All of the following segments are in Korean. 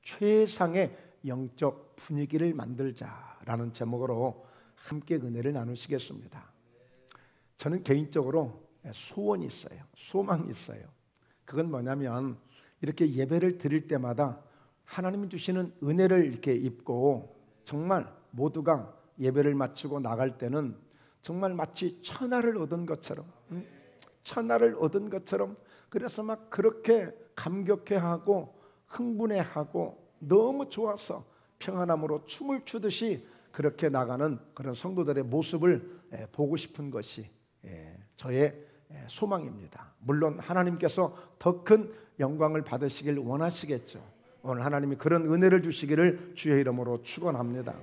최상의 영적 분위기를 만들자라는 제목으로 함께 은혜를 나누시겠습니다. 저는 개인적으로 소원이 있어요. 소망이 있어요. 그건 뭐냐면 이렇게 예배를 드릴 때마다 하나님이 주시는 은혜를 이렇게 입고 정말 모두가 예배를 마치고 나갈 때는 정말 마치 천하를 얻은 것처럼, 천하를 얻은 것처럼, 그래서 막 그렇게 감격해하고 흥분해하고 너무 좋아서 평안함으로 춤을 추듯이 그렇게 나가는 그런 성도들의 모습을 보고 싶은 것이 저의 소망입니다. 물론 하나님께서 더 큰 영광을 받으시길 원하시겠죠. 오늘 하나님이 그런 은혜를 주시기를 주의 이름으로 축원합니다.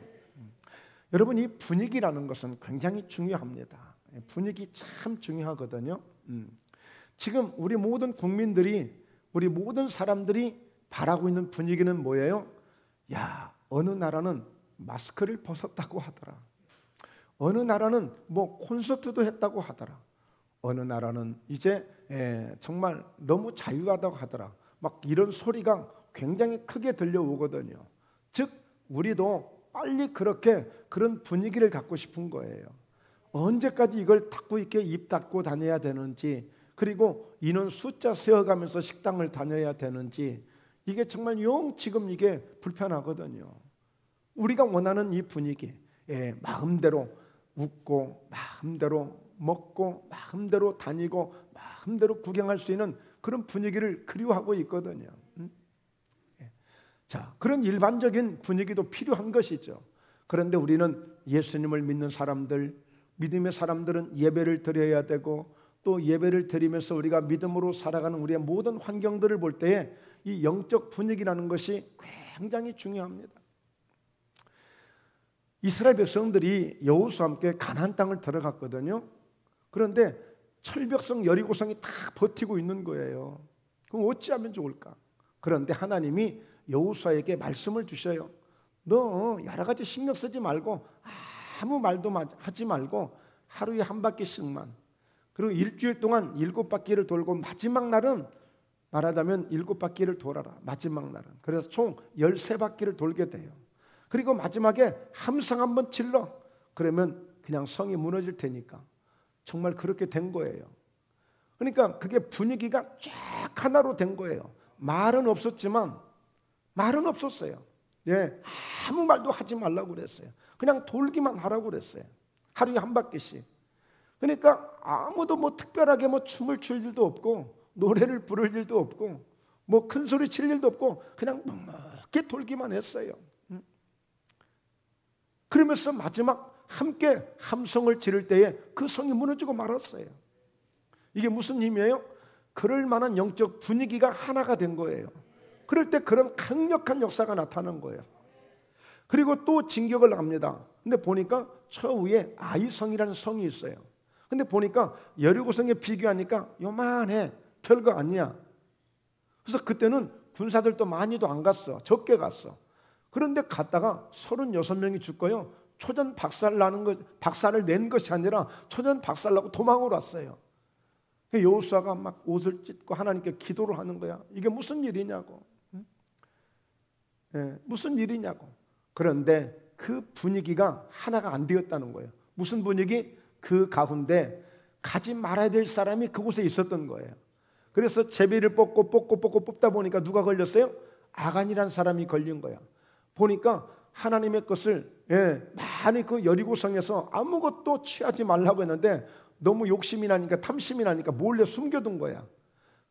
여러분, 이 분위기라는 것은 굉장히 중요합니다. 분위기 참 중요하거든요. 지금 우리 모든 국민들이, 우리 모든 사람들이 바라고 있는 분위기는 뭐예요? 야, 어느 나라는 마스크를 벗었다고 하더라. 어느 나라는 뭐 콘서트도 했다고 하더라. 어느 나라는 이제 정말 너무 자유하다고 하더라. 막 이런 소리가 굉장히 크게 들려오거든요. 즉 우리도 빨리 그렇게 그런 분위기를 갖고 싶은 거예요. 언제까지 이걸 닫고 있게 입 닫고 다녀야 되는지, 그리고 인원 숫자 세어가면서 식당을 다녀야 되는지, 이게 정말 지금 이게 불편하거든요. 우리가 원하는 이 분위기, 마음대로 웃고 마음대로 먹고 마음대로 다니고 마음대로 구경할 수 있는 그런 분위기를 그리워하고 있거든요. 자, 그런 일반적인 분위기도 필요한 것이죠. 그런데 우리는 예수님을 믿는 사람들, 믿음의 사람들은 예배를 드려야 되고, 또 예배를 드리면서 우리가 믿음으로 살아가는 우리의 모든 환경들을 볼 때에 이 영적 분위기라는 것이 굉장히 중요합니다. 이스라엘 백성들이 여호수아와 함께 가나안 땅을 들어갔거든요. 그런데 철벽성 여리고성이 다 버티고 있는 거예요. 그럼 어찌하면 좋을까? 그런데 하나님이 여호수아에게 말씀을 주셔요. 너 여러 가지 신경 쓰지 말고 아무 말도 하지 말고 하루에 한 바퀴씩만, 그리고 일주일 동안 7바퀴를 돌고 마지막 날은 말하자면 7바퀴를 돌아라. 마지막 날은. 그래서 총 13바퀴를 돌게 돼요. 그리고 마지막에 함성 한번 질러. 그러면 그냥 성이 무너질 테니까. 정말 그렇게 된 거예요. 그러니까 그게 분위기가 쫙 하나로 된 거예요. 말은 없었지만, 말은 없었어요. 아무 말도 하지 말라고 그랬어요. 그냥 돌기만 하라고 그랬어요. 하루에 한 바퀴씩. 그러니까 아무도 뭐 특별하게 뭐 춤을 출 일도 없고, 노래를 부를 일도 없고, 뭐 큰 소리 칠 일도 없고, 그냥 묵묵히 돌기만 했어요. 그러면서 마지막 함께 함성을 지를 때에 그 성이 무너지고 말았어요. 이게 무슨 힘이에요? 그럴 만한 영적 분위기가 하나가 된 거예요. 그럴 때 그런 강력한 역사가 나타난 거예요. 그리고 또 진격을 합니다. 근데 보니까 저 위에 아이성이라는 성이 있어요. 근데 보니까 여리고성에 비교하니까 요만해. 별거 아니야. 그래서 그때는 군사들도 많이도 안 갔어. 적게 갔어. 그런데 갔다가 36명이 죽고요. 초전 박살을 낸 것이 아니라 초전 박살나고 도망을 왔어요. 여호수아가 막 옷을 찢고 하나님께 기도를 하는 거야. 이게 무슨 일이냐고. 무슨 일이냐고. 그런데 그 분위기가 하나가 안 되었다는 거예요. 무슨 분위기? 그 가운데 가지 말아야 될 사람이 그곳에 있었던 거예요. 그래서 제비를 뽑고 뽑다 보니까 누가 걸렸어요? 아간이라는 사람이 걸린 거야. 보니까 하나님의 것을 많이 그 여리고성에서 아무것도 취하지 말라고 했는데 너무 욕심이 나니까, 탐심이 나니까 몰래 숨겨둔 거야.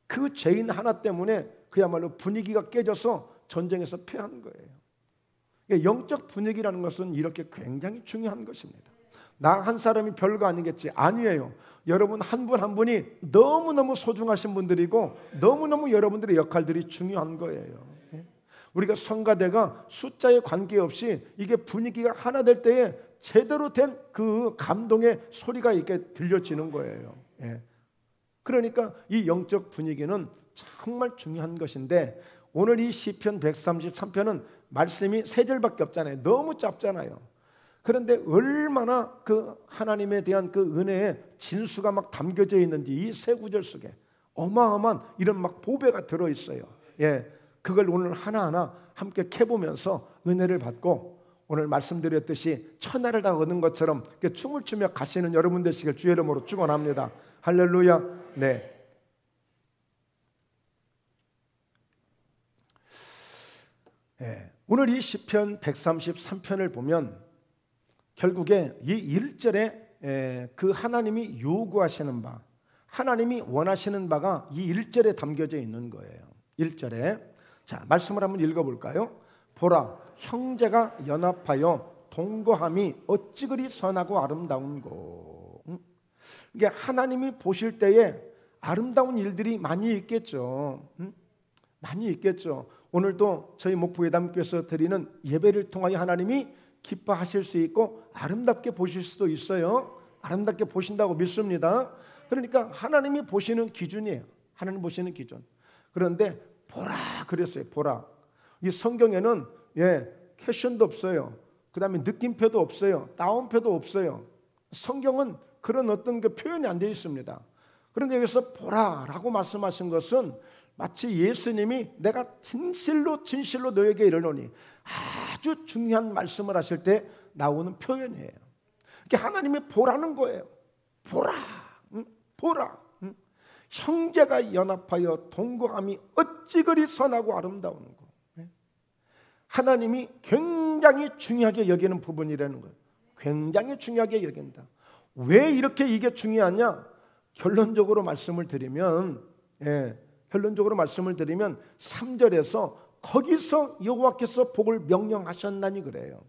그 죄인 하나 때문에 그야말로 분위기가 깨져서 전쟁에서 패한 거예요. 영적 분위기라는 것은 이렇게 굉장히 중요한 것입니다. 나 한 사람이 별거 아니겠지. 아니에요. 여러분 한 분 한 분이 너무너무 소중하신 분들이고 너무너무 여러분들의 역할들이 중요한 거예요. 우리가 성가대가 숫자에 관계없이 이게 분위기가 하나 될 때에 제대로 된 그 감동의 소리가 이렇게 들려지는 거예요. 그러니까 이 영적 분위기는 정말 중요한 것인데, 오늘 이 시편 133편은 말씀이 3절밖에 없잖아요. 너무 짧잖아요. 그런데 얼마나 그 하나님에 대한 그 은혜의 진수가 막 담겨져 있는지 이 3구절 속에 어마어마한 이런 막 보배가 들어있어요. 그걸 오늘 하나하나 함께 캐보면서 은혜를 받고 오늘 말씀드렸듯이 천하를 다 얻은 것처럼 춤을 추며 가시는 여러분 되시길 주의 이름으로 축원합니다. 할렐루야. 네. 네. 오늘 이 시편 133편을 보면 결국에 이 1절에 그 하나님이 요구하시는 바, 하나님이 원하시는 바가 이 1절에 담겨져 있는 거예요. 1절에 자, 말씀을 한번 읽어볼까요? 보라, 형제가 연합하여 동거함이 어찌 그리 선하고 아름다운고. 이게 하나님이 보실 때에 아름다운 일들이 많이 있겠죠. 많이 있겠죠. 오늘도 저희 목포예담교에서 드리는 예배를 통하여 하나님이 기뻐하실 수 있고 아름답게 보실 수도 있어요. 아름답게 보신다고 믿습니다. 그러니까 하나님이 보시는 기준이에요. 하나님 보시는 기준. 그런데 보라 그랬어요. 보라. 이 성경에는 캡션도 없어요. 그 다음에 느낌표도 없어요. 따옴표도 없어요. 성경은 그런 어떤 그 표현이 안 되어 있습니다. 그런데 여기서 보라라고 말씀하신 것은 마치 예수님이 내가 진실로 너에게 이르노니 아주 중요한 말씀을 하실 때 나오는 표현이에요. 그러니까 하나님이 보라는 거예요. 보라, 보라. 형제가 연합하여 동거함이 어찌 그리 선하고 아름다운 거. 하나님이 굉장히 중요하게 여기는 부분이라는 거예요. 굉장히 중요하게 여긴다. 왜 이렇게 이게 중요하냐? 결론적으로 말씀을 드리면 3절에서 거기서 여호와께서 복을 명령하셨나니 그래요.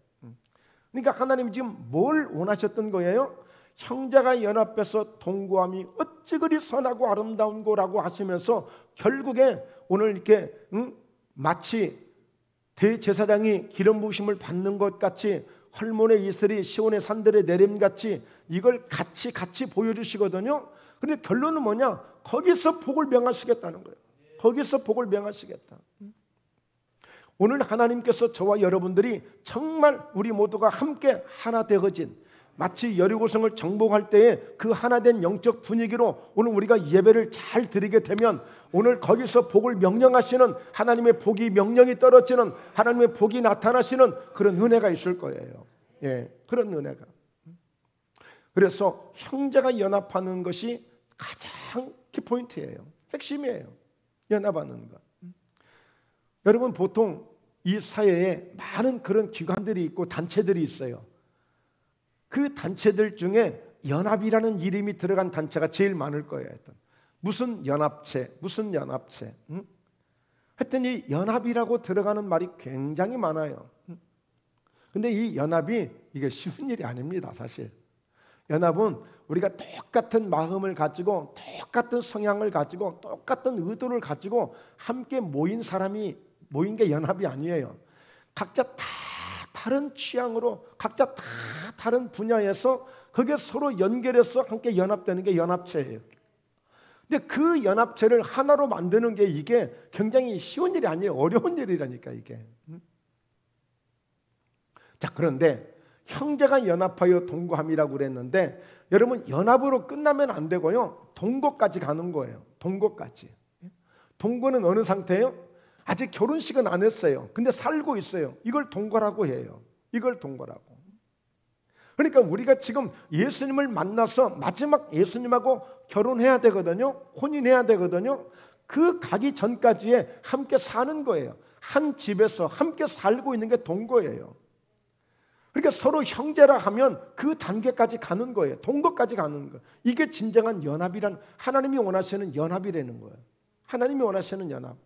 그러니까 하나님이 지금 뭘 원하셨던 거예요? 형제가 연합해서 동거함이 어찌 그리 선하고 아름다운 거라고 하시면서 결국에 오늘 이렇게 마치 대제사장이 기름 부으심을 받는 것 같이 헐몬의 이슬이 시온의 산들에 내림같이 이걸 같이 보여주시거든요. 그런데 결론은 뭐냐? 거기서 복을 명하시겠다는 거예요. 거기서 복을 명하시겠다. 오늘 하나님께서 저와 여러분들이 정말 우리 모두가 함께 하나 되어진 마치 여리고성을 정복할 때에 그 하나된 영적 분위기로 오늘 우리가 예배를 잘 드리게 되면 오늘 거기서 복을 명령하시는 하나님의 복이 명령이 떨어지는 하나님의 복이 나타나시는 그런 은혜가 있을 거예요. 그런 은혜가. 그래서 형제가 연합하는 것이 가장 키포인트예요. 핵심이에요. 연합하는 것. 여러분 보통 이 사회에 많은 그런 기관들이 있고 단체들이 있어요. 그 단체들 중에 연합이라는 이름이 들어간 단체가 제일 많을 거예요. 무슨 연합체. 하여튼 이 연합이라고 들어가는 말이 굉장히 많아요. 근데 이 연합이 이게 쉬운 일이 아닙니다. 사실 연합은 우리가 똑같은 마음을 가지고 똑같은 성향을 가지고 똑같은 의도를 가지고 함께 모인 게 연합이 아니에요. 각자 다 다른 취향으로 각자 다 다른 분야에서 그게 서로 연결해서 함께 연합되는 게 연합체예요. 근데 그 연합체를 하나로 만드는 게 이게 굉장히 쉬운 일이 아니에요. 어려운 일이라니까 이게. 자, 그런데 형제가 연합하여 동거함이라고 그랬는데 여러분 연합으로 끝나면 안 되고요. 동거까지 가는 거예요. 동거까지. 동거는 어느 상태예요? 아직 결혼식은 안 했어요. 근데 살고 있어요. 이걸 동거라고 해요. 이걸 동거라고. 그러니까 우리가 지금 예수님을 만나서 마지막 예수님하고 결혼해야 되거든요. 혼인해야 되거든요. 그 가기 전까지에 함께 사는 거예요. 한 집에서 함께 살고 있는 게 동거예요. 그러니까 서로 형제라 하면 그 단계까지 가는 거예요. 동거까지 가는 거예요. 이게 진정한 연합이란 하나님이 원하시는 연합이라는 거예요. 하나님이 원하시는 연합.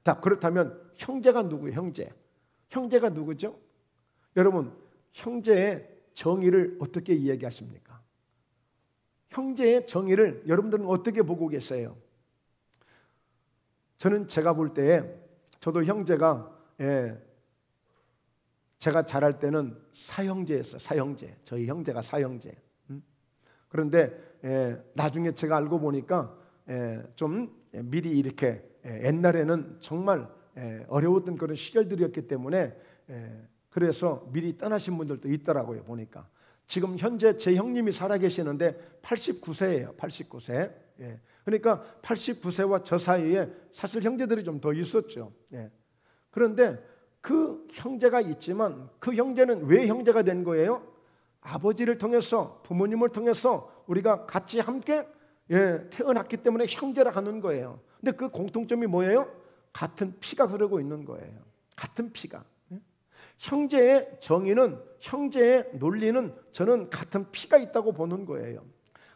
자, 그렇다면 형제가 누구예요? 형제가 누구죠? 여러분, 형제의 정의를 어떻게 이야기하십니까? 형제의 정의를 여러분들은 어떻게 보고 계세요? 저는 제가 볼 때에 저도 형제가 제가 자랄 때는 사형제였어요. 사형제. 저희 형제가 사형제. 그런데 나중에 제가 알고 보니까 좀 미리 이렇게 옛날에는 정말 어려웠던 그런 시절들이었기 때문에 그래서 미리 떠나신 분들도 있더라고요. 보니까 지금 현재 제 형님이 살아계시는데 89세예요. 89세. 그러니까 89세와 저 사이에 사실 형제들이 좀 더 있었죠. 그런데 그 형제가 있지만 그 형제는 왜 형제가 된 거예요? 아버지를 통해서, 부모님을 통해서 우리가 같이 함께 태어났기 때문에 형제라 하는 거예요. 근데 그 공통점이 뭐예요? 같은 피가 흐르고 있는 거예요. 같은 피가. 형제의 정의는, 형제의 논리는 저는 같은 피가 있다고 보는 거예요.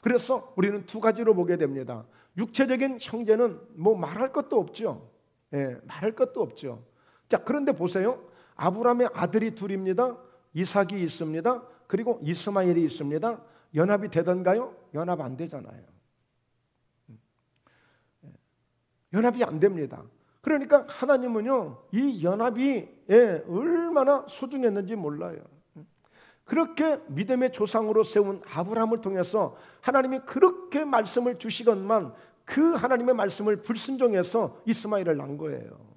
그래서 우리는 두 가지로 보게 됩니다. 육체적인 형제는 뭐 말할 것도 없죠. 말할 것도 없죠. 자, 그런데 보세요. 아브라함의 아들이 둘입니다. 이삭이 있습니다. 그리고 이스마엘이 있습니다. 연합이 되던가요? 연합 안 되잖아요. 연합이 안 됩니다. 그러니까 하나님은요, 이 연합이 얼마나 소중했는지 몰라요. 그렇게 믿음의 조상으로 세운 아브라함을 통해서 하나님이 그렇게 말씀을 주시건만 그 하나님의 말씀을 불순종해서 이스마엘을 낳은 거예요.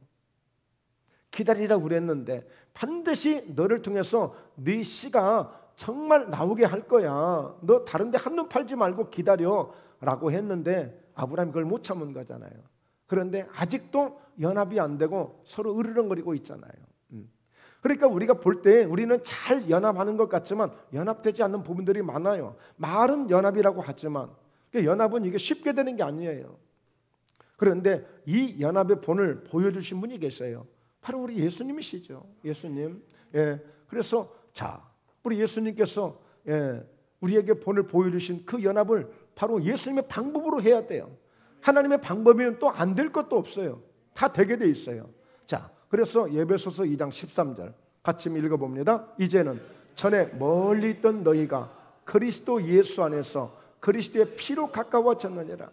기다리라고 그랬는데 반드시 너를 통해서 네 씨가 정말 나오게 할 거야. 너 다른 데 한눈 팔지 말고 기다려라고 했는데 아브라함이 그걸 못 참은 거잖아요. 그런데 아직도 연합이 안 되고 서로 으르렁거리고 있잖아요. 그러니까 우리가 볼 때 우리는 잘 연합하는 것 같지만 연합되지 않는 부분들이 많아요. 말은 연합이라고 하지만 연합은 이게 쉽게 되는 게 아니에요. 그런데 이 연합의 본을 보여주신 분이 계세요. 바로 우리 예수님이시죠. 예수님. 그래서 자, 우리 예수님께서 우리에게 본을 보여주신 그 연합을 바로 예수님의 방법으로 해야 돼요. 하나님의 방법이면 또 안 될 것도 없어요. 다 되게 돼 있어요. 자, 그래서 에베소서 2장 13절 같이 읽어봅니다. 이제는 전에 멀리 있던 너희가 그리스도 예수 안에서 그리스도의 피로 가까워졌느니라.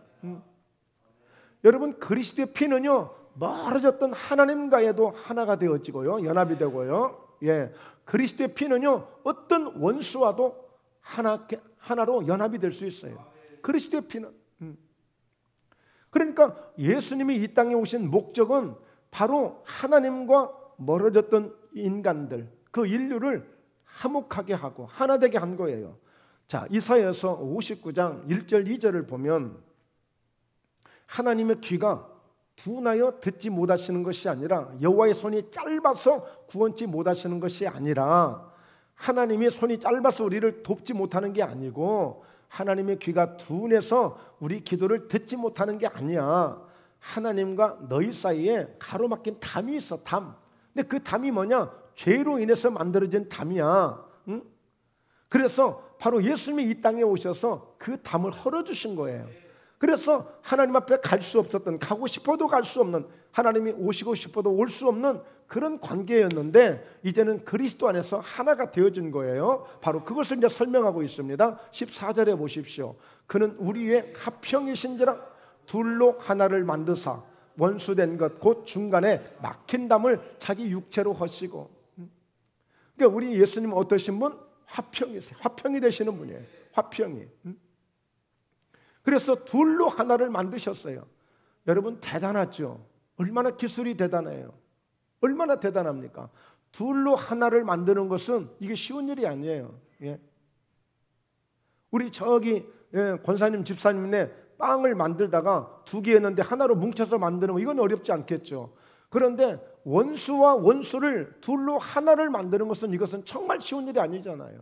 여러분, 그리스도의 피는요, 멀어졌던 하나님과에도 하나가 되어지고요, 연합이 되고요. 그리스도의 피는요, 어떤 원수와도 하나로 연합이 될 수 있어요. 그리스도의 피는. 그러니까 예수님이 이 땅에 오신 목적은 바로 하나님과 멀어졌던 인간들, 그 인류를 화목하게 하고 하나 되게 한 거예요. 자, 이사야서 59장 1절 2절을 보면 하나님의 귀가 둔하여 듣지 못하시는 것이 아니라 여호와의 손이 짧아서 구원치 못하시는 것이 아니라 하나님의 손이 짧아서 우리를 돕지 못하는 게 아니고 하나님의 귀가 둔해서 우리 기도를 듣지 못하는 게 아니야. 하나님과 너희 사이에 가로막힌 담이 있어. 담. 근데 그 담이 뭐냐? 죄로 인해서 만들어진 담이야. 그래서 바로 예수님이 이 땅에 오셔서 그 담을 헐어주신 거예요. 그래서 하나님 앞에 갈 수 없었던, 가고 싶어도 갈 수 없는, 하나님이 오시고 싶어도 올 수 없는 그런 관계였는데 이제는 그리스도 안에서 하나가 되어진 거예요. 바로 그것을 이제 설명하고 있습니다. 14절에 보십시오. 그는 우리 위에 화평이신지라 둘로 하나를 만드사 원수된 것 곧 중간에 막힌 담을 자기 육체로 허시고. 그러니까 우리 예수님은 어떠신 분? 화평이세요. 화평이 되시는 분이에요. 화평이. 그래서 둘로 하나를 만드셨어요. 여러분, 대단하죠? 얼마나 기술이 대단해요. 얼마나 대단합니까? 둘로 하나를 만드는 것은 이게 쉬운 일이 아니에요. 우리 저기 권사님 집사님네 빵을 만들다가 두 개 했는데 하나로 뭉쳐서 만드는 거, 이건 어렵지 않겠죠. 그런데 원수와 원수를 둘로 하나를 만드는 것은, 이것은 정말 쉬운 일이 아니잖아요.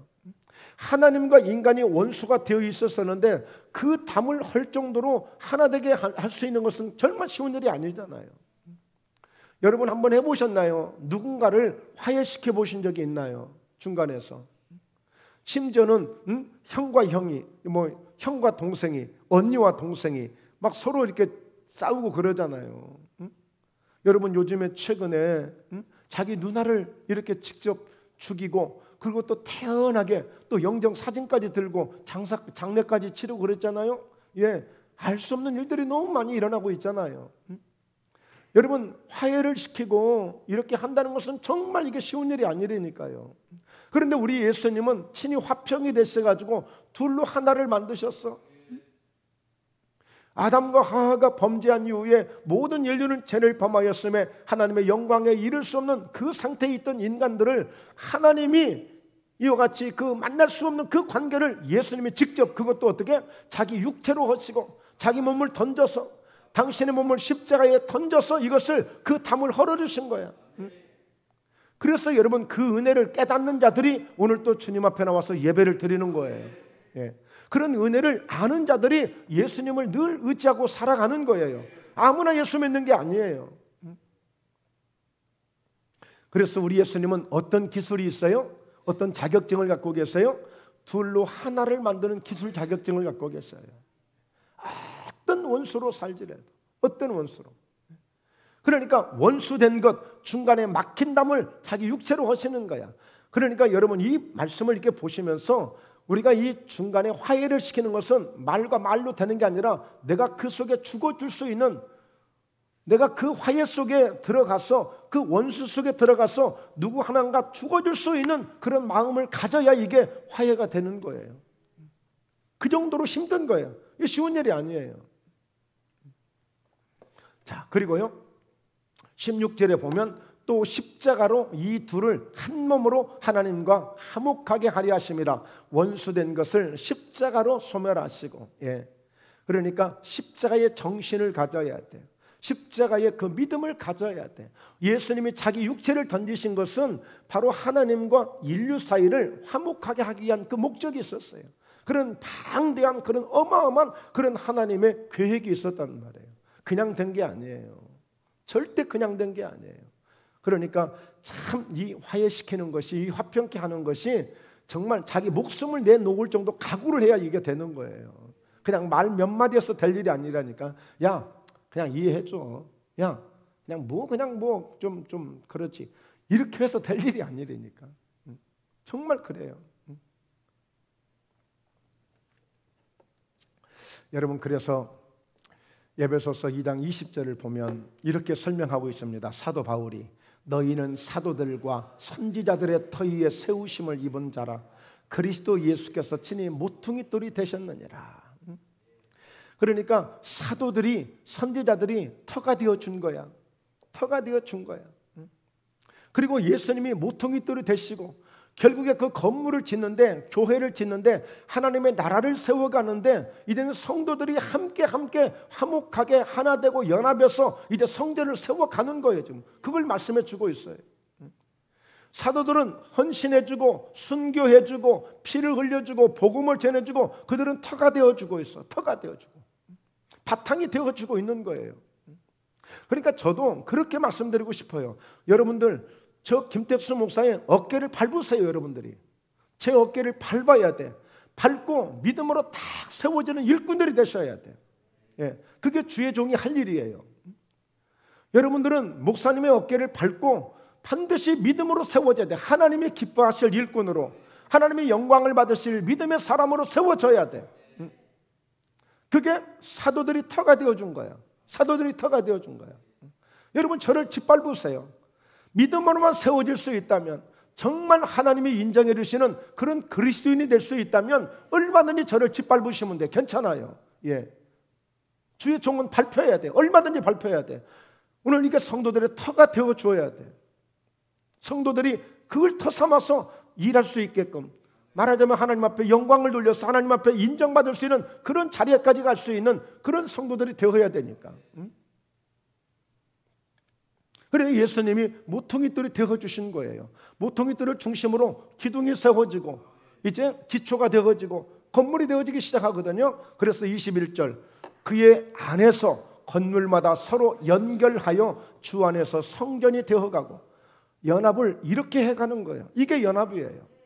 하나님과 인간이 원수가 되어 있었었는데 그 담을 헐 정도로 하나 되게 할 수 있는 것은 정말 쉬운 일이 아니잖아요. 여러분, 한번 해보셨나요? 누군가를 화해시켜 보신 적이 있나요? 중간에서. 심지어는 형과 형이, 형과 동생이, 언니와 동생이 막 서로 이렇게 싸우고 그러잖아요. 여러분, 요즘에 최근에 자기 누나를 이렇게 직접 죽이고, 그리고 또 태연하게 또 영정 사진까지 들고 장례까지 치르고 그랬잖아요. 알 수 없는 일들이 너무 많이 일어나고 있잖아요. 여러분, 화해를 시키고 이렇게 한다는 것은 정말 이게 쉬운 일이 아니라니까요. 그런데 우리 예수님은 친히 화평이 되셔가지고 둘로 하나를 만드셨어. 아담과 하와가 범죄한 이후에 모든 인류는 죄를 범하였음에 하나님의 영광에 이를 수 없는 그 상태에 있던 인간들을 하나님이 이와 같이 그 만날 수 없는 그 관계를 예수님이 직접, 그것도 어떻게? 자기 육체로 하시고 자기 몸을 던져서, 당신의 몸을 십자가에 던져서 이것을, 그 담을 헐어주신 거야. 그래서 여러분 그 은혜를 깨닫는 자들이 오늘 또 주님 앞에 나와서 예배를 드리는 거예요. 예. 그런 은혜를 아는 자들이 예수님을 늘 의지하고 살아가는 거예요. 아무나 예수 믿는 게 아니에요. 그래서 우리 예수님은 어떤 기술이 있어요? 어떤 자격증을 갖고 계세요? 둘로 하나를 만드는 기술 자격증을 갖고 계세요. 어떤 원수로 살지라도, 어떤 원수로. 그러니까 원수된 것, 중간에 막힌 담을 자기 육체로 하시는 거야. 그러니까 여러분 이 말씀을 이렇게 보시면서 우리가 이 중간에 화해를 시키는 것은 말과 말로 되는 게 아니라 내가 그 속에 죽어줄 수 있는, 내가 그 화해 속에 들어가서 그 원수 속에 들어가서 누구 하나가 죽어줄 수 있는 그런 마음을 가져야 이게 화해가 되는 거예요. 그 정도로 힘든 거예요. 이게 쉬운 일이 아니에요. 자, 그리고요 16절에 보면 또 십자가로 이 둘을 한 몸으로 하나님과 화목하게 하려 하심이라. 원수된 것을 십자가로 소멸하시고, 예. 그러니까 십자가의 정신을 가져야 돼요. 십자가의 그 믿음을 가져야 돼. 예수님이 자기 육체를 던지신 것은 바로 하나님과 인류 사이를 화목하게 하기 위한 그 목적이 있었어요. 그런 방대한 그런 어마어마한 그런 하나님의 계획이 있었단 말이에요. 그냥 된 게 아니에요. 절대 그냥 된 게 아니에요. 그러니까 참 이 화해시키는 것이, 이 화평케 하는 것이 정말 자기 목숨을 내놓을 정도 각오를 해야 이게 되는 거예요. 그냥 말 몇 마디에서 될 일이 아니라니까. 야, 그냥 이해해줘. 야, 그냥 뭐 좀 그렇지. 이렇게 해서 될 일이 아니라니까. 정말 그래요. 여러분, 그래서 에베소서 2장 20절을 보면 이렇게 설명하고 있습니다. 사도 바울이 너희는 사도들과 선지자들의 터 위에 세우심을 입은 자라. 그리스도 예수께서 친히 모퉁이 돌이 되셨느니라. 그러니까 사도들이, 선지자들이 터가 되어준 거야. 터가 되어준 거야. 그리고 예수님이 모퉁이 돌이 되시고 결국에 그 건물을 짓는데, 교회를 짓는데, 하나님의 나라를 세워가는데 이제는 성도들이 함께 화목하게 하나 되고 연합해서 이제 성전을 세워가는 거예요. 지금 그걸 말씀해 주고 있어요. 사도들은 헌신해주고 순교해주고 피를 흘려주고 복음을 전해주고 그들은 터가 되어주고 있어. 터가 되어주고 바탕이 되어주고 있는 거예요. 그러니까 저도 그렇게 말씀드리고 싶어요. 여러분들, 저 김택수 목사의 어깨를 밟으세요. 여러분들이 제 어깨를 밟아야 돼. 밟고 믿음으로 딱 세워지는 일꾼들이 되셔야 돼. 예, 그게 주의 종이 할 일이에요. 여러분들은 목사님의 어깨를 밟고 반드시 믿음으로 세워져야 돼. 하나님이 기뻐하실 일꾼으로, 하나님의 영광을 받으실 믿음의 사람으로 세워져야 돼. 그게 사도들이 터가 되어준 거야. 사도들이 터가 되어준 거야. 여러분, 저를 짓밟으세요. 믿음으로만 세워질 수 있다면, 정말 하나님이 인정해 주시는 그런 그리스도인이 될 수 있다면 얼마든지 저를 짓밟으시면 돼. 괜찮아요. 예. 주의 종은 밟혀야 돼. 얼마든지 밟혀야 돼. 오늘 이게 성도들의 터가 되어 주어야 돼. 성도들이 그걸 터 삼아서 일할 수 있게끔, 말하자면 하나님 앞에 영광을 돌려서 하나님 앞에 인정받을 수 있는 그런 자리에까지 갈 수 있는 그런 성도들이 되어야 되니까. 그래서 예수님이 모퉁이돌이 되어주신 거예요. 모퉁이돌을 중심으로 기둥이 세워지고 이제 기초가 되어지고 건물이 되어지기 시작하거든요. 그래서 21절, 그의 안에서 건물마다 서로 연결하여 주 안에서 성전이 되어가고, 연합을 이렇게 해가는 거예요. 이게 연합이에요.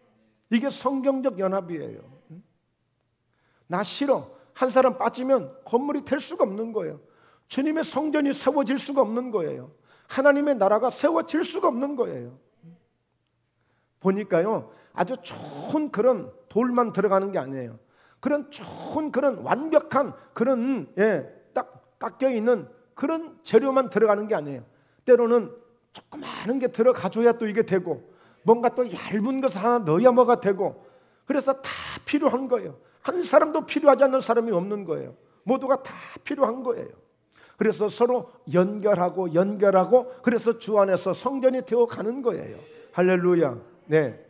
이게 성경적 연합이에요. 나 싫어. 한 사람 빠지면 건물이 될 수가 없는 거예요. 주님의 성전이 세워질 수가 없는 거예요. 하나님의 나라가 세워질 수가 없는 거예요. 보니까요, 아주 좋은 그런 돌만 들어가는 게 아니에요. 그런 좋은 그런 완벽한 그런 딱 닦여 있는 그런 재료만 들어가는 게 아니에요. 때로는 조그마한 게 들어가줘야 또 이게 되고, 뭔가 또 얇은 것을 하나 넣어야 뭐가 되고, 그래서 다 필요한 거예요. 한 사람도 필요하지 않는 사람이 없는 거예요. 모두가 다 필요한 거예요. 그래서 서로 연결하고 그래서 주 안에서 성전이 되어가는 거예요. 할렐루야. 네,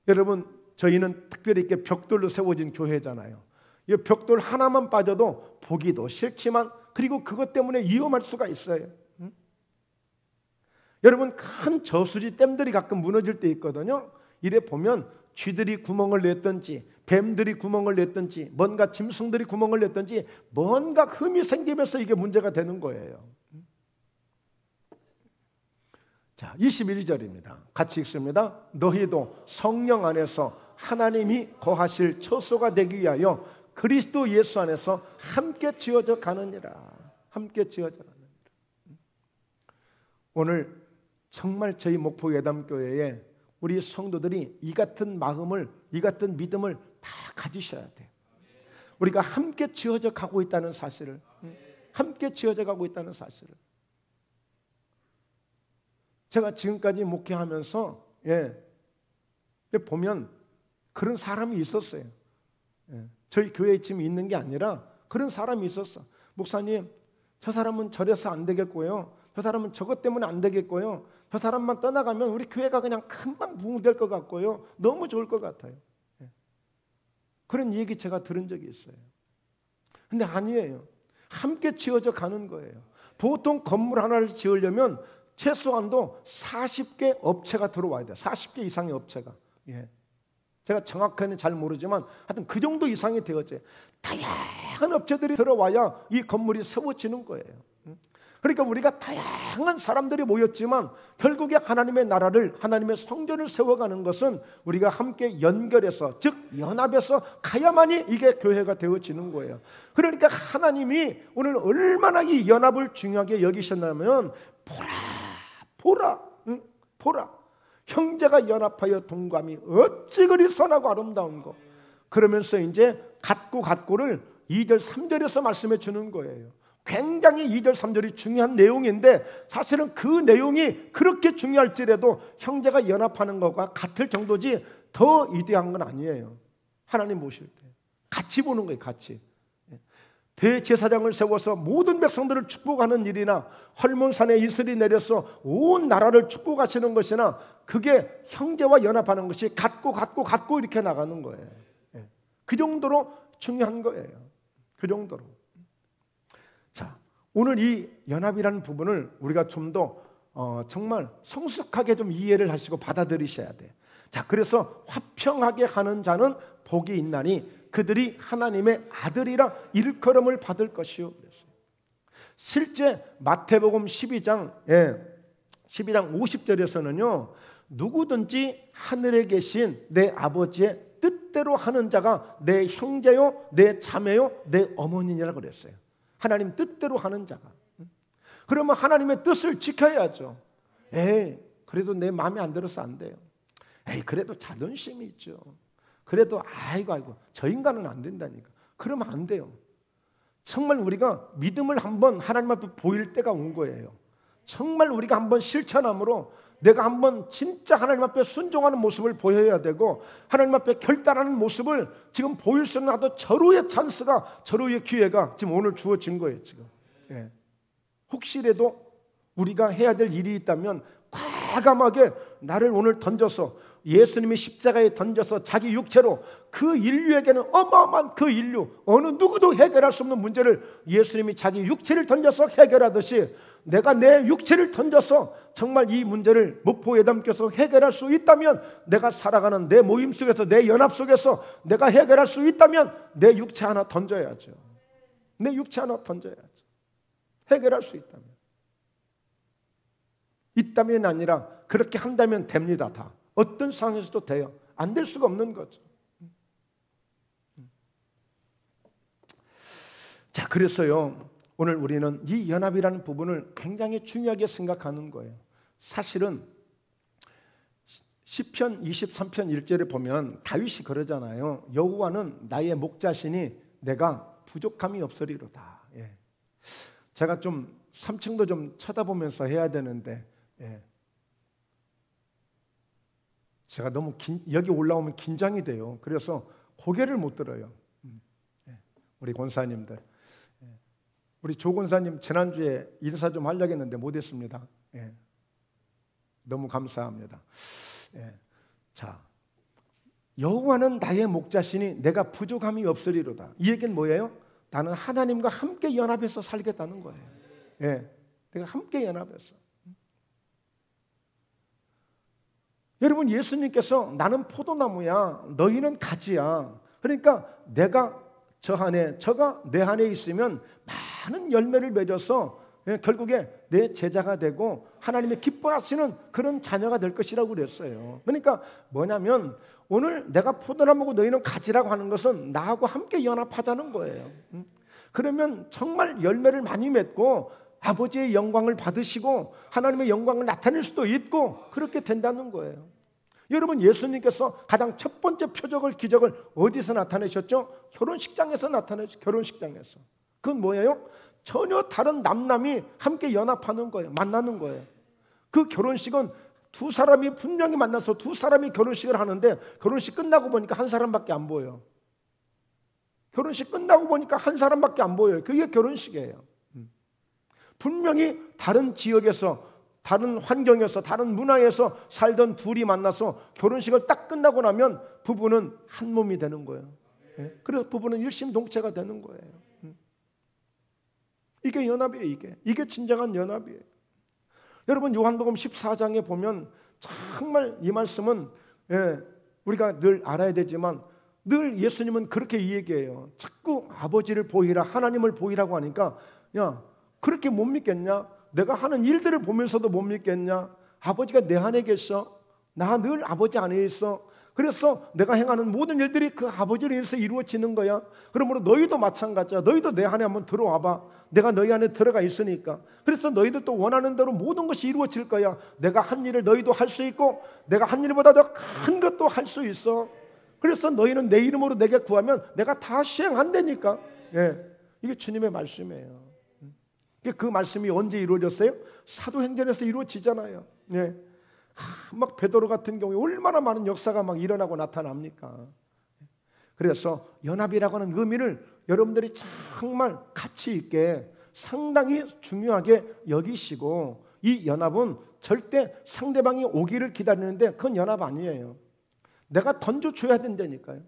여러분, 저희는 특별히 이렇게 벽돌로 세워진 교회잖아요. 이 벽돌 하나만 빠져도 보기도 싫지만, 그리고 그것 때문에 위험할 수가 있어요. 여러분, 큰 저수지 댐들이 가끔 무너질 때 있거든요. 이래 보면 쥐들이 구멍을 냈든지 뱀들이 구멍을 냈든지 뭔가 짐승들이 구멍을 냈든지 뭔가 흠이 생기면서 이게 문제가 되는 거예요. 자, 21절입니다. 같이 읽습니다. 너희도 성령 안에서 하나님이 거하실 처소가 되기 위하여 그리스도 예수 안에서 함께 지어져 가느니라. 함께 지어져 가느니라. 오늘 정말 저희 목포 예담교회에 우리 성도들이 이 같은 마음을, 이 같은 믿음을 다 가지셔야 돼요. 우리가 함께 지어져 가고 있다는 사실을, 함께 지어져 가고 있다는 사실을. 제가 지금까지 목회하면서 보면 그런 사람이 있었어요. 저희 교회에 지금 있는 게 아니라 그런 사람이 있었어. 목사님, 저 사람은 저래서 안 되겠고요, 저 사람은 저것 때문에 안 되겠고요, 저 사람만 떠나가면 우리 교회가 그냥 금방 부흥될 것 같고요, 너무 좋을 것 같아요. 그런 얘기 제가 들은 적이 있어요. 근데 아니에요. 함께 지어져 가는 거예요. 보통 건물 하나를 지으려면 최소한도 40개 업체가 들어와야 돼요. 40개 이상의 업체가. 제가 정확히는 잘 모르지만 하여튼 그 정도 이상이 되어져요. 다양한 업체들이 들어와야 이 건물이 세워지는 거예요. 그러니까 우리가 다양한 사람들이 모였지만 결국에 하나님의 나라를, 하나님의 성전을 세워가는 것은 우리가 함께 연결해서, 즉 연합해서 가야만이 이게 교회가 되어지는 거예요. 그러니까 하나님이 오늘 얼마나 이 연합을 중요하게 여기셨냐면 보라 형제가 연합하여 동감이 어찌 그리 선하고 아름다운 거. 그러면서 이제 같고를 2절 3절에서 말씀해 주는 거예요. 굉장히 2절 3절이 중요한 내용인데 사실은 그 내용이 그렇게 중요할지라도 형제가 연합하는 것과 같을 정도지 더 위대한 건 아니에요. 하나님 모실 때 같이 보는 거예요. 같이. 대제사장을 세워서 모든 백성들을 축복하는 일이나 헐몬산에 이슬이 내려서 온 나라를 축복하시는 것이나 그게 형제와 연합하는 것이 같고 이렇게 나가는 거예요. 그 정도로 중요한 거예요. 그 정도로. 자, 오늘 이 연합이라는 부분을 우리가 좀 더 정말 성숙하게 좀 이해를 하시고 받아들이셔야 돼요. 자, 그래서 화평하게 하는 자는 복이 있나니 그들이 하나님의 아들이라 일컬음을 받을 것이요. 실제 마태복음 12장 50절에서는요, 누구든지 하늘에 계신 내 아버지의 뜻대로 하는 자가 내 형제요, 내 자매요, 내 어머니니라 그랬어요. 하나님 뜻대로 하는 자가. 그러면 하나님의 뜻을 지켜야죠. 그래도 내 마음에 안 들어서 안 돼요. 그래도 자존심이 있죠. 그래도 아이고 저 인간은 안 된다니까. 그러면 안 돼요. 정말 우리가 믿음을 한번 하나님 앞에 보일 때가 온 거예요. 정말 우리가 한번 실천함으로 내가 한번 진짜 하나님 앞에 순종하는 모습을 보여야 되고 하나님 앞에 결단하는 모습을 지금 보일 수 있는 아주 절호의 찬스가, 절호의 기회가 지금 오늘 주어진 거예요. 지금 혹시라도 우리가 해야 될 일이 있다면 과감하게 나를 오늘 던져서 예수님이 십자가에 던져서 자기 육체로 그 인류에게는 어마어마한 그 인류, 어느 누구도 해결할 수 없는 문제를 예수님이 자기 육체를 던져서 해결하듯이 내가 내 육체를 던져서 정말 이 문제를 목포예담교회에서 해결할 수 있다면, 내가 살아가는 내 모임 속에서, 내 연합 속에서 내가 해결할 수 있다면 내 육체 하나 던져야죠. 내 육체 하나 던져야죠. 해결할 수 있다면 아니라 그렇게 한다면 됩니다. 다 어떤 상황에서도 돼요. 안 될 수가 없는 거죠. 자, 그래서요, 오늘 우리는 이 연합이라는 부분을 굉장히 중요하게 생각하는 거예요. 사실은 시편 23편 1절에 보면 다윗이 그러잖아요. 여호와는 나의 목자시니 내가 부족함이 없으리로다. 제가 좀 3층도 좀 쳐다보면서 해야 되는데 제가 너무 여기 올라오면 긴장이 돼요. 그래서 고개를 못 들어요. 우리 권사님들, 우리 조 권사님 지난주에 인사 좀 하려고 했는데 못했습니다. 너무 감사합니다. 자, 여호와는 나의 목자시니 내가 부족함이 없으리로다. 이 얘기는 뭐예요? 나는 하나님과 함께 연합해서 살겠다는 거예요. 내가 함께 연합해서. 여러분, 예수님께서 나는 포도나무야, 너희는 가지야. 그러니까 내가 저 안에, 저가 내 안에 있으면 많은 열매를 맺어서 결국에 내 제자가 되고 하나님의 기뻐하시는 그런 자녀가 될 것이라고 그랬어요. 그러니까 뭐냐면 오늘 내가 포도나무고 너희는 가지라고 하는 것은 나하고 함께 연합하자는 거예요. 그러면 정말 열매를 많이 맺고 아버지의 영광을 받으시고 하나님의 영광을 나타낼 수도 있고 그렇게 된다는 거예요. 여러분, 예수님께서 가장 첫 번째 표적을, 기적을 어디서 나타내셨죠? 결혼식장에서 나타내셨죠. 결혼식장에서. 그건 뭐예요? 전혀 다른 남남이 함께 연합하는 거예요. 만나는 거예요. 그 결혼식은 두 사람이 분명히 만나서 두 사람이 결혼식을 하는데 결혼식 끝나고 보니까 한 사람밖에 안 보여요. 결혼식 끝나고 보니까 한 사람밖에 안 보여요. 그게 결혼식이에요. 분명히 다른 지역에서, 다른 환경에서, 다른 문화에서 살던 둘이 만나서 결혼식을 딱 끝나고 나면 부부는 한 몸이 되는 거예요. 그래서 부부는 일심동체가 되는 거예요. 이게 연합이에요. 이게 진정한 연합이에요. 여러분, 요한복음 14장에 보면 정말 이 말씀은 우리가 늘 알아야 되지만 늘 예수님은 그렇게 얘기해요. 자꾸 아버지를 보이라, 하나님을 보이라고 하니까 야, 그렇게 못 믿겠냐? 내가 하는 일들을 보면서도 못 믿겠냐? 아버지가 내 안에 계셔. 나 늘 아버지 안에 있어. 그래서 내가 행하는 모든 일들이 그 아버지를 인해서 이루어지는 거야. 그러므로 너희도 마찬가지야. 너희도 내 안에 한번 들어와봐. 내가 너희 안에 들어가 있으니까. 그래서 너희들도 원하는 대로 모든 것이 이루어질 거야. 내가 한 일을 너희도 할 수 있고 내가 한 일보다 더 큰 것도 할 수 있어. 그래서 너희는 내 이름으로 내게 구하면 내가 다 시행한다니까. 이게 주님의 말씀이에요. 그 말씀이 언제 이루어졌어요? 사도행전에서 이루어지잖아요. 막 베드로 같은 경우에 얼마나 많은 역사가 막 일어나고 나타납니까? 그래서 연합이라고 하는 의미를 여러분들이 정말 가치 있게 상당히 중요하게 여기시고, 이 연합은 절대 상대방이 오기를 기다리는데 그건 연합 아니에요. 내가 던져줘야 된다니까요.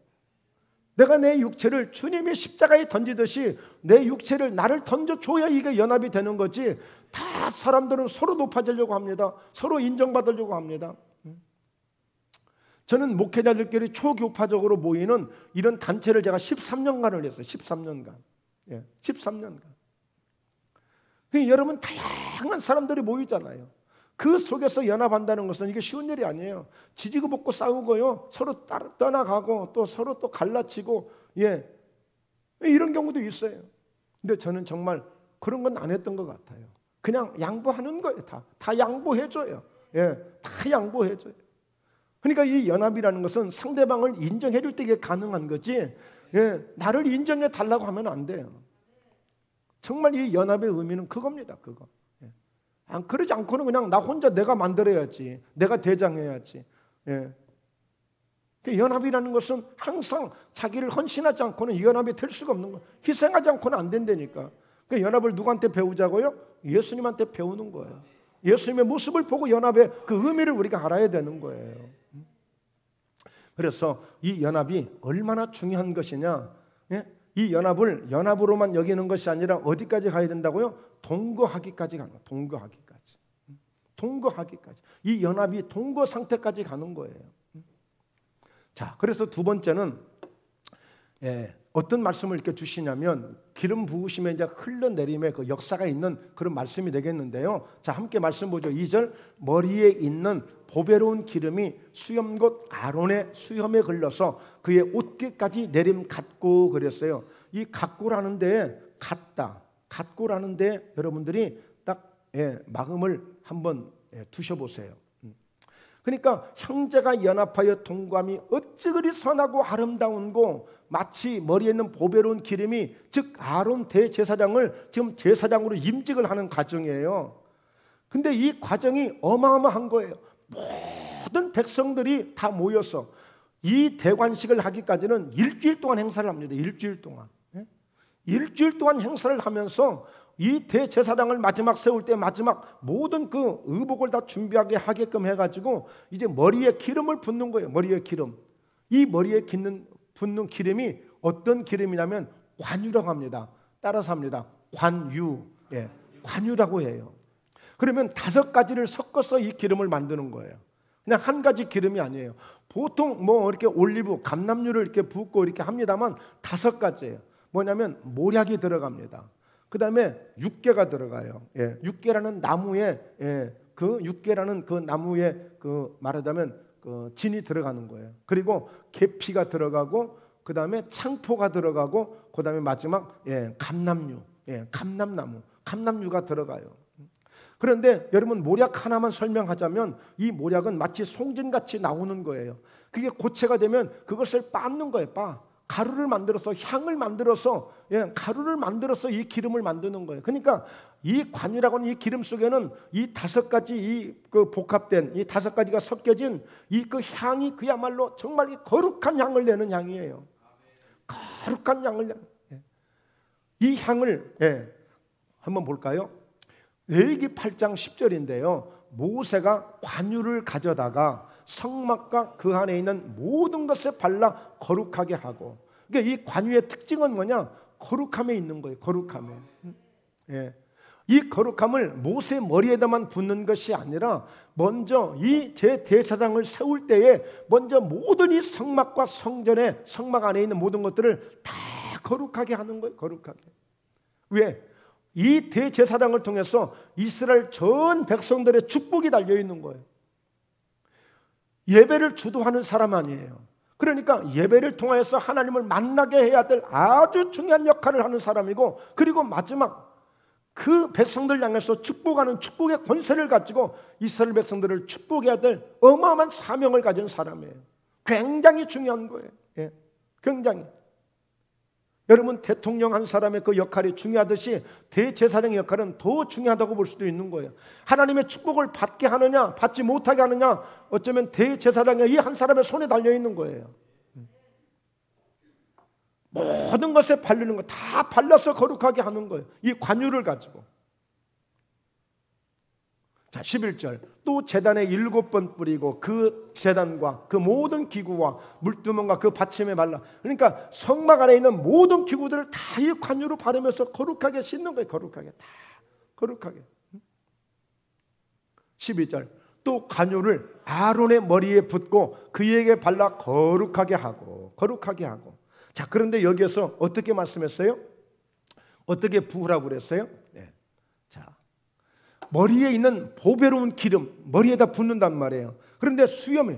내가 내 육체를 주님의 십자가에 던지듯이 내 육체를 나를 던져줘야 이게 연합이 되는 거지. 다 사람들은 서로 높아지려고 합니다. 서로 인정받으려고 합니다. 저는 목회자들끼리 초교파적으로 모이는 이런 단체를 제가 13년간을 했어요. 13년간. 13년간. 여러분, 다양한 사람들이 모이잖아요. 그 속에서 연합한다는 것은 이게 쉬운 일이 아니에요. 지지고 볶고 싸우고요, 서로 떠나가고 또 서로 또 갈라치고, 이런 경우도 있어요. 근데 저는 정말 그런 건 안 했던 것 같아요. 그냥 양보하는 거예요. 다 양보해줘요. 다 양보해줘요. 그러니까 이 연합이라는 것은 상대방을 인정해 줄 때 이게 가능한 거지, 나를 인정해 달라고 하면 안 돼요. 정말 이 연합의 의미는 그겁니다. 그거. 그러지 않고는 그냥 나 혼자 내가 만들어야지, 내가 대장해야지. 연합이라는 것은 항상 자기를 헌신하지 않고는 이 연합이 될 수가 없는 거예요. 희생하지 않고는 안 된다니까. 연합을 누구한테 배우자고요? 예수님한테 배우는 거예요. 예수님의 모습을 보고 연합의 그 의미를 우리가 알아야 되는 거예요. 그래서 이 연합이 얼마나 중요한 것이냐, 이 연합을 연합으로만 여기는 것이 아니라 어디까지 가야 된다고요? 동거하기까지 가는 거예요. 동거하기까지. 이 연합이 동거 상태까지 가는 거예요. 자, 그래서 두 번째는 어떤 말씀을 이렇게 주시냐면 기름 부으심에 이제 흘러내림의 그 역사가 있는 그런 말씀이 되겠는데요. 자, 함께 말씀 보죠. 2절, 머리에 있는 보배로운 기름이 수염 곧 아론의 수염에 걸려서 그의 옷깃까지 내림 같고 그랬어요. 이 같고라는 데에 같고라는 데 여러분들이 딱 마음을 한번 두셔보세요. 그러니까 형제가 연합하여 동거함이 어찌 그리 선하고 아름다운고, 마치 머리에 있는 보배로운 기름이, 즉 아론 대제사장을 지금 제사장으로 임직을 하는 과정이에요. 근데 이 과정이 어마어마한 거예요. 모든 백성들이 다 모여서 이 대관식을 하기까지는 일주일 동안 행사를 합니다. 일주일 동안. 일주일 동안 행사를 하면서 이 대제사장을 마지막 세울 때 마지막 모든 그 의복을 다 준비하게 하게끔 해가지고 이제 머리에 기름을 붓는 거예요. 머리에 기름. 이 머리에 붓는 기름이 어떤 기름이냐면 관유라고 합니다. 따라서 합니다. 관유. 관유라고 해요. 그러면 5가지를 섞어서 이 기름을 만드는 거예요. 그냥 한 가지 기름이 아니에요. 보통 뭐 이렇게 올리브, 감람유를 이렇게 붓고 이렇게 합니다만 5가지예요. 뭐냐면 모략이 들어갑니다. 그 다음에 육개가 들어가요. 예, 육개라는 나무에, 예, 그 육개라는 그 나무에 그 말하자면 그 진이 들어가는 거예요. 그리고 계피가 들어가고, 그 다음에 창포가 들어가고, 그 다음에 마지막, 예, 감람유, 예, 감람나무, 감람유가 들어가요. 그런데 여러분, 모략 하나만 설명하자면 이 모략은 마치 송진같이 나오는 거예요. 그게 고체가 되면 그것을 빻는 거예요. 가루를 만들어서, 향을 만들어서, 예, 가루를 만들어서 이 기름을 만드는 거예요. 그러니까 이 관유라고 하는 이 기름 속에는 이 5가지 이 그 복합된 이 5가지가 섞여진 이 그 향이 그야말로 정말 이 거룩한 향을 내는 향이에요. 거룩한 향을, 예. 이 향을, 예, 한번 볼까요? 레위기 8장 10절인데요. 모세가 관유를 가져다가 성막과 그 안에 있는 모든 것에 발라 거룩하게 하고, 그러니까 이 관유의 특징은 뭐냐? 거룩함에 있는 거예요. 거룩함에. 예. 이 거룩함을 모세 머리에다만 붓는 것이 아니라 먼저 이 제 대제사장을 세울 때에 먼저 모든 이 성막과 성전에, 성막 안에 있는 모든 것들을 다 거룩하게 하는 거예요. 거룩하게. 왜? 이 대제사장을 통해서 이스라엘 전 백성들의 축복이 달려 있는 거예요. 예배를 주도하는 사람 아니에요. 그러니까 예배를 통해서 하나님을 만나게 해야 될 아주 중요한 역할을 하는 사람이고, 그리고 마지막 그 백성들 향해서 축복하는 축복의 권세를 가지고 이스라엘 백성들을 축복해야 될 어마어마한 사명을 가진 사람이에요. 굉장히 중요한 거예요. 예, 굉장히. 여러분, 대통령 한 사람의 그 역할이 중요하듯이 대제사장의 역할은 더 중요하다고 볼 수도 있는 거예요. 하나님의 축복을 받게 하느냐 받지 못하게 하느냐, 어쩌면 대제사장의 이 한 사람의 손에 달려 있는 거예요. 모든 것에 바르는 거 다 발라서 거룩하게 하는 거예요. 이 관유를 가지고. 자, 11절. 또 제단에 7번 뿌리고 그 제단과 그 모든 기구와 물두멍과 그 받침에 발라. 그러니까 성막 안에 있는 모든 기구들을 다 이 관유로 바르면서 거룩하게 씻는 거예요. 거룩하게. 다 거룩하게. 12절. 또 관유를 아론의 머리에 붓고 그에게 발라 거룩하게 하고. 거룩하게 하고. 자, 그런데 여기에서 어떻게 말씀했어요? 어떻게 부으라고 그랬어요? 네. 자, 머리에 있는 보배로운 기름, 머리에다 붓는단 말이에요. 그런데 수염이,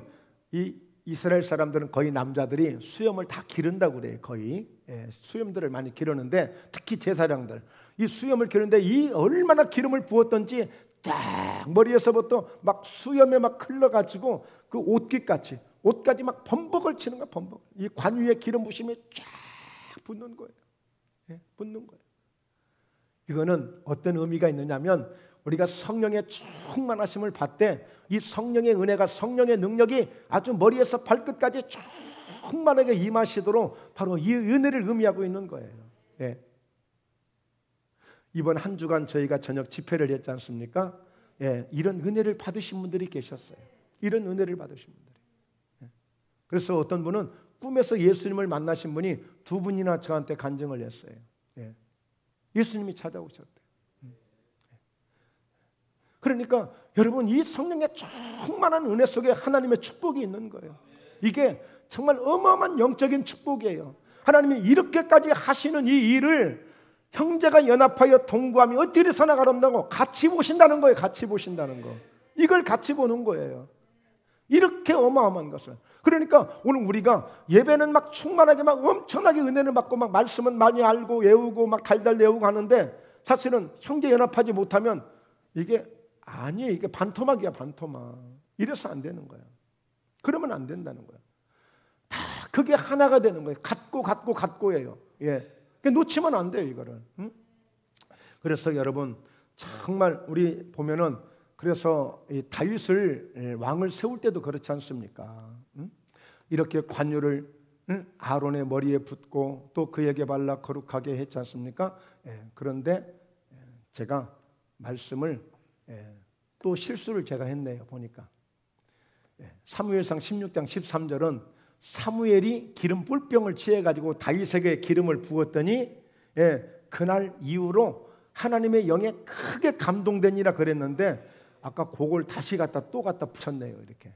이 이스라엘 사람들은 거의 남자들이 수염을 다 기른다고 그래요. 거의. 예, 수염들을 많이 기르는데, 특히 제사장들 이 수염을 기르는데 이 얼마나 기름을 부었던지 딱 머리에서부터 막 수염에 막 흘러가지고 그 옷깃같이, 옷까지 막 범벅을 치는 거야. 범벅. 이 관유의 기름 부심이 쫙 붙는 거예요. 예, 붙는 거예요. 이거는 어떤 의미가 있느냐면, 우리가 성령의 충만하심을 받되 이 성령의 은혜가, 성령의 능력이 아주 머리에서 발끝까지 충만하게 임하시도록 바로 이 은혜를 의미하고 있는 거예요. 예. 이번 한 주간 저희가 저녁 집회를 했지 않습니까? 예, 이런 은혜를 받으신 분들이 계셨어요. 이런 은혜를 받으신 분들이. 예. 그래서 어떤 분은 꿈에서 예수님을 만나신 분이 2분이나 저한테 간증을 했어요. 예. 예수님이 찾아오셨대요. 그러니까 여러분, 이 성령의 충만한 은혜 속에 하나님의 축복이 있는 거예요. 이게 정말 어마어마한 영적인 축복이에요. 하나님이 이렇게까지 하시는 이 일을 형제가 연합하여 동거함이 어찌 선악아름다고 같이 보신다는 거예요. 같이 보신다는 거. 이걸 같이 보는 거예요. 이렇게 어마어마한 것을. 그러니까 오늘 우리가 예배는 막 충만하게 막 엄청나게 은혜를 받고 막 말씀은 많이 알고 외우고 막 달달 외우고 하는데, 사실은 형제 연합하지 못하면 이게 아니에요. 이게 반토막이야, 반토막. 이래서 안 되는 거야. 그러면 안 된다는 거야. 다 그게 하나가 되는 거예요. 같고예요. 예. 놓치면 안 돼요, 이거를. 응? 그래서 여러분, 정말 우리 보면은, 그래서 이 다윗을 왕을 세울 때도 그렇지 않습니까? 응? 이렇게 관유를 아론의 머리에 붓고 또 그에게 발라 거룩하게 했지 않습니까? 예. 그런데 제가 말씀을 또 실수를 제가 했네요. 보니까 사무엘상 16장 13절은 사무엘이 기름 뿔병을 취해가지고 다윗에게 기름을 부었더니 그날 이후로 하나님의 영에 크게 감동되니라 그랬는데, 아까 그걸 다시 또 갖다 붙였네요. 이렇게.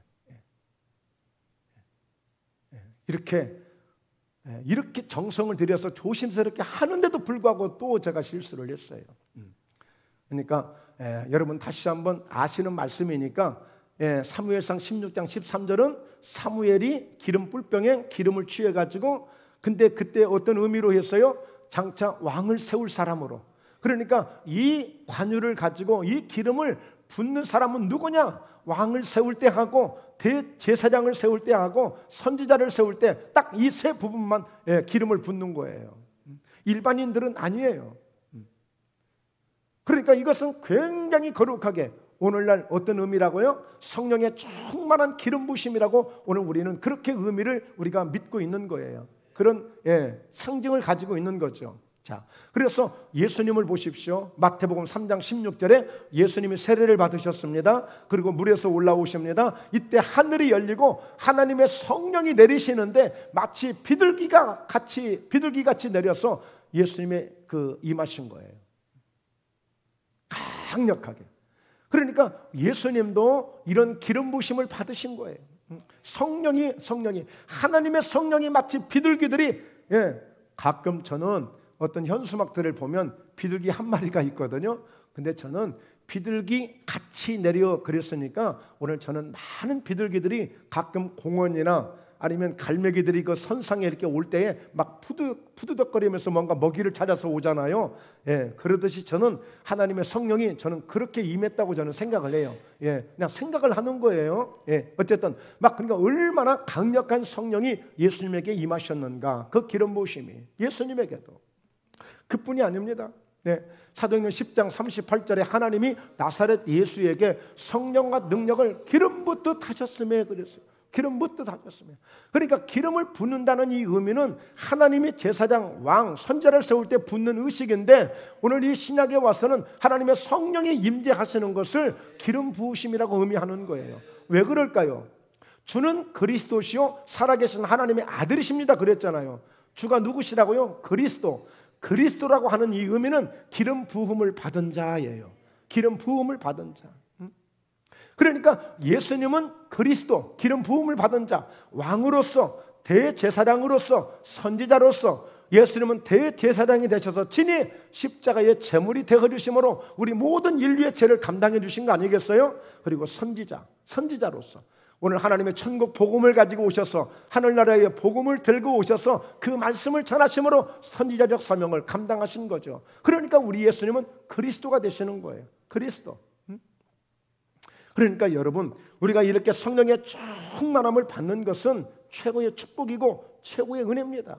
이렇게 정성을 들여서 조심스럽게 하는데도 불구하고 또 제가 실수를 했어요. 그러니까 여러분 다시 한번 아시는 말씀이니까 사무엘상 16장 13절은 사무엘이 기름 뿔병에 기름을 취해가지고 근데 그때 어떤 의미로 했어요? 장차 왕을 세울 사람으로. 그러니까 이 관유를 가지고 이 기름을 붓는 사람은 누구냐? 왕을 세울 때 하고 대제사장을 세울 때 하고 선지자를 세울 때 딱 이 세 부분만 기름을 붓는 거예요. 일반인들은 아니에요. 그러니까 이것은 굉장히 거룩하게 오늘날 어떤 의미라고요? 성령의 충만한 기름 부심이라고 오늘 우리는 그렇게 의미를 우리가 믿고 있는 거예요. 그런 상징을 가지고 있는 거죠. 자, 그래서 예수님을 보십시오. 마태복음 3장 16절에 예수님이 세례를 받으셨습니다. 그리고 물에서 올라오십니다. 이때 하늘이 열리고 하나님의 성령이 내리시는데 마치 비둘기같이 내려서 예수님의 임하신 거예요. 강력하게. 그러니까 예수님도 이런 기름 부심을 받으신 거예요. 성령이 하나님의 성령이 마치 비둘기들이 가끔 저는 어떤 현수막들을 보면 비둘기 한 마리가 있거든요. 근데 저는 비둘기 같이 내려 그랬으니까 오늘 저는 많은 비둘기들이 가끔 공원이나 아니면 갈매기들이 그 선상에 이렇게 올 때에 막 푸드덕거리면서 뭔가 먹이를 찾아서 오잖아요. 그러듯이 저는 하나님의 성령이 저는 그렇게 임했다고 저는 생각을 해요. 그냥 생각을 하는 거예요. 어쨌든 막 그러니까 얼마나 강력한 성령이 예수님에게 임하셨는가. 그 기름 부으심이 예수님에게도 그뿐이 아닙니다. 사도행전 10장 38절에 하나님이 나사렛 예수에게 성령과 능력을 기름 붓듯 하셨음에 그랬어요. 기름 붓듯 하셨으면. 그러니까 기름을 붓는다는 이 의미는 하나님이 제사장, 왕, 선지자를 세울 때 붓는 의식인데 오늘 이 신약에 와서는 하나님의 성령이 임재하시는 것을 기름 부으심이라고 의미하는 거예요. 왜 그럴까요? 주는 그리스도시요 살아계신 하나님의 아들이십니다 그랬잖아요. 주가 누구시라고요? 그리스도라고 하는 이 의미는 기름 부음을 받은 자예요. 기름 부음을 받은 자. 그러니까 예수님은 그리스도, 기름 부음을 받은 자, 왕으로서, 대제사장으로서, 선지자로서 예수님은 대제사장이 되셔서 친히 십자가의 제물이 되어 주심으로 우리 모든 인류의 죄를 감당해 주신 거 아니겠어요? 그리고 선지자로서 오늘 하나님의 천국 복음을 가지고 오셔서 하늘나라의 복음을 들고 오셔서 그 말씀을 전하심으로 선지자적 사명을 감당하신 거죠. 그러니까 우리 예수님은 그리스도가 되시는 거예요. 그리스도. 그러니까 여러분 우리가 이렇게 성령의 충만함을 받는 것은 최고의 축복이고 최고의 은혜입니다.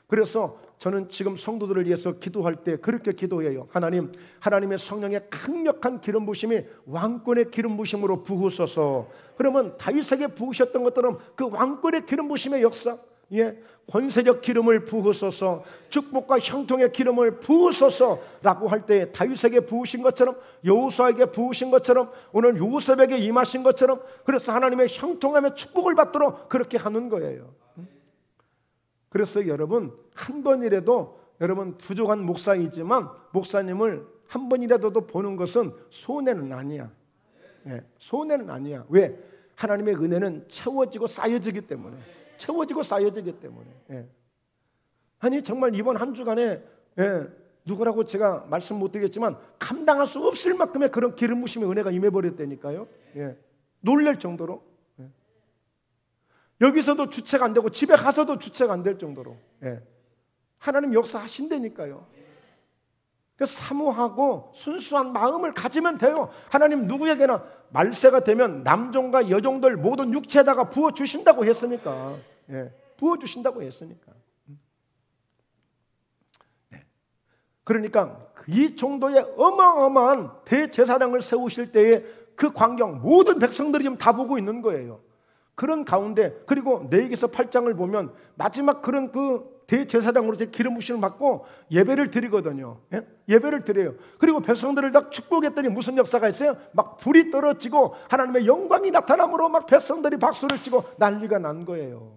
그래서 저는 지금 성도들을 위해서 기도할 때 그렇게 기도해요. 하나님의 성령의 강력한 기름 부심이 왕권의 기름 부심으로 부으소서. 그러면 다윗에게 부으셨던 것처럼 그 왕권의 기름 부심의 역사, 권세적 기름을 부으소서, 축복과 형통의 기름을 부으소서라고 할 때 다윗에게 부으신 것처럼, 여호수아에게 부으신 것처럼, 오늘 요셉에게 임하신 것처럼, 그래서 하나님의 형통함의 축복을 받도록 그렇게 하는 거예요. 그래서 여러분 한 번이라도 여러분 부족한 목사이지만 목사님을 한 번이라도 보는 것은 손해는 아니야. 손해는 아니야. 왜? 하나님의 은혜는 채워지고 쌓여지기 때문에. 아니 정말 이번 한 주간에 누구라고 제가 말씀 못 드리겠지만 감당할 수 없을 만큼의 그런 기름 부심의 은혜가 임해버렸다니까요. 놀랄 정도로. 여기서도 주체가 안 되고 집에 가서도 주체가 안 될 정도로 하나님 역사하신다니까요. 그래서 사모하고 순수한 마음을 가지면 돼요. 하나님 누구에게나 말세가 되면 남종과 여종들 모든 육체에다가 부어주신다고 했으니까. 부어주신다고 했으니까. 그러니까 이 정도의 어마어마한 대제사장을 세우실 때의 그 광경 모든 백성들이 지금 다 보고 있는 거예요. 그런 가운데 그리고 레위기서 8장을 보면 마지막 그런 그 대제사장으로 기름 부심을 받고 예배를 드리거든요. 예배를 드려요. 그리고 백성들을 딱 축복했더니 무슨 역사가 있어요? 막 불이 떨어지고 하나님의 영광이 나타남으로 막 백성들이 박수를 치고 난리가 난 거예요.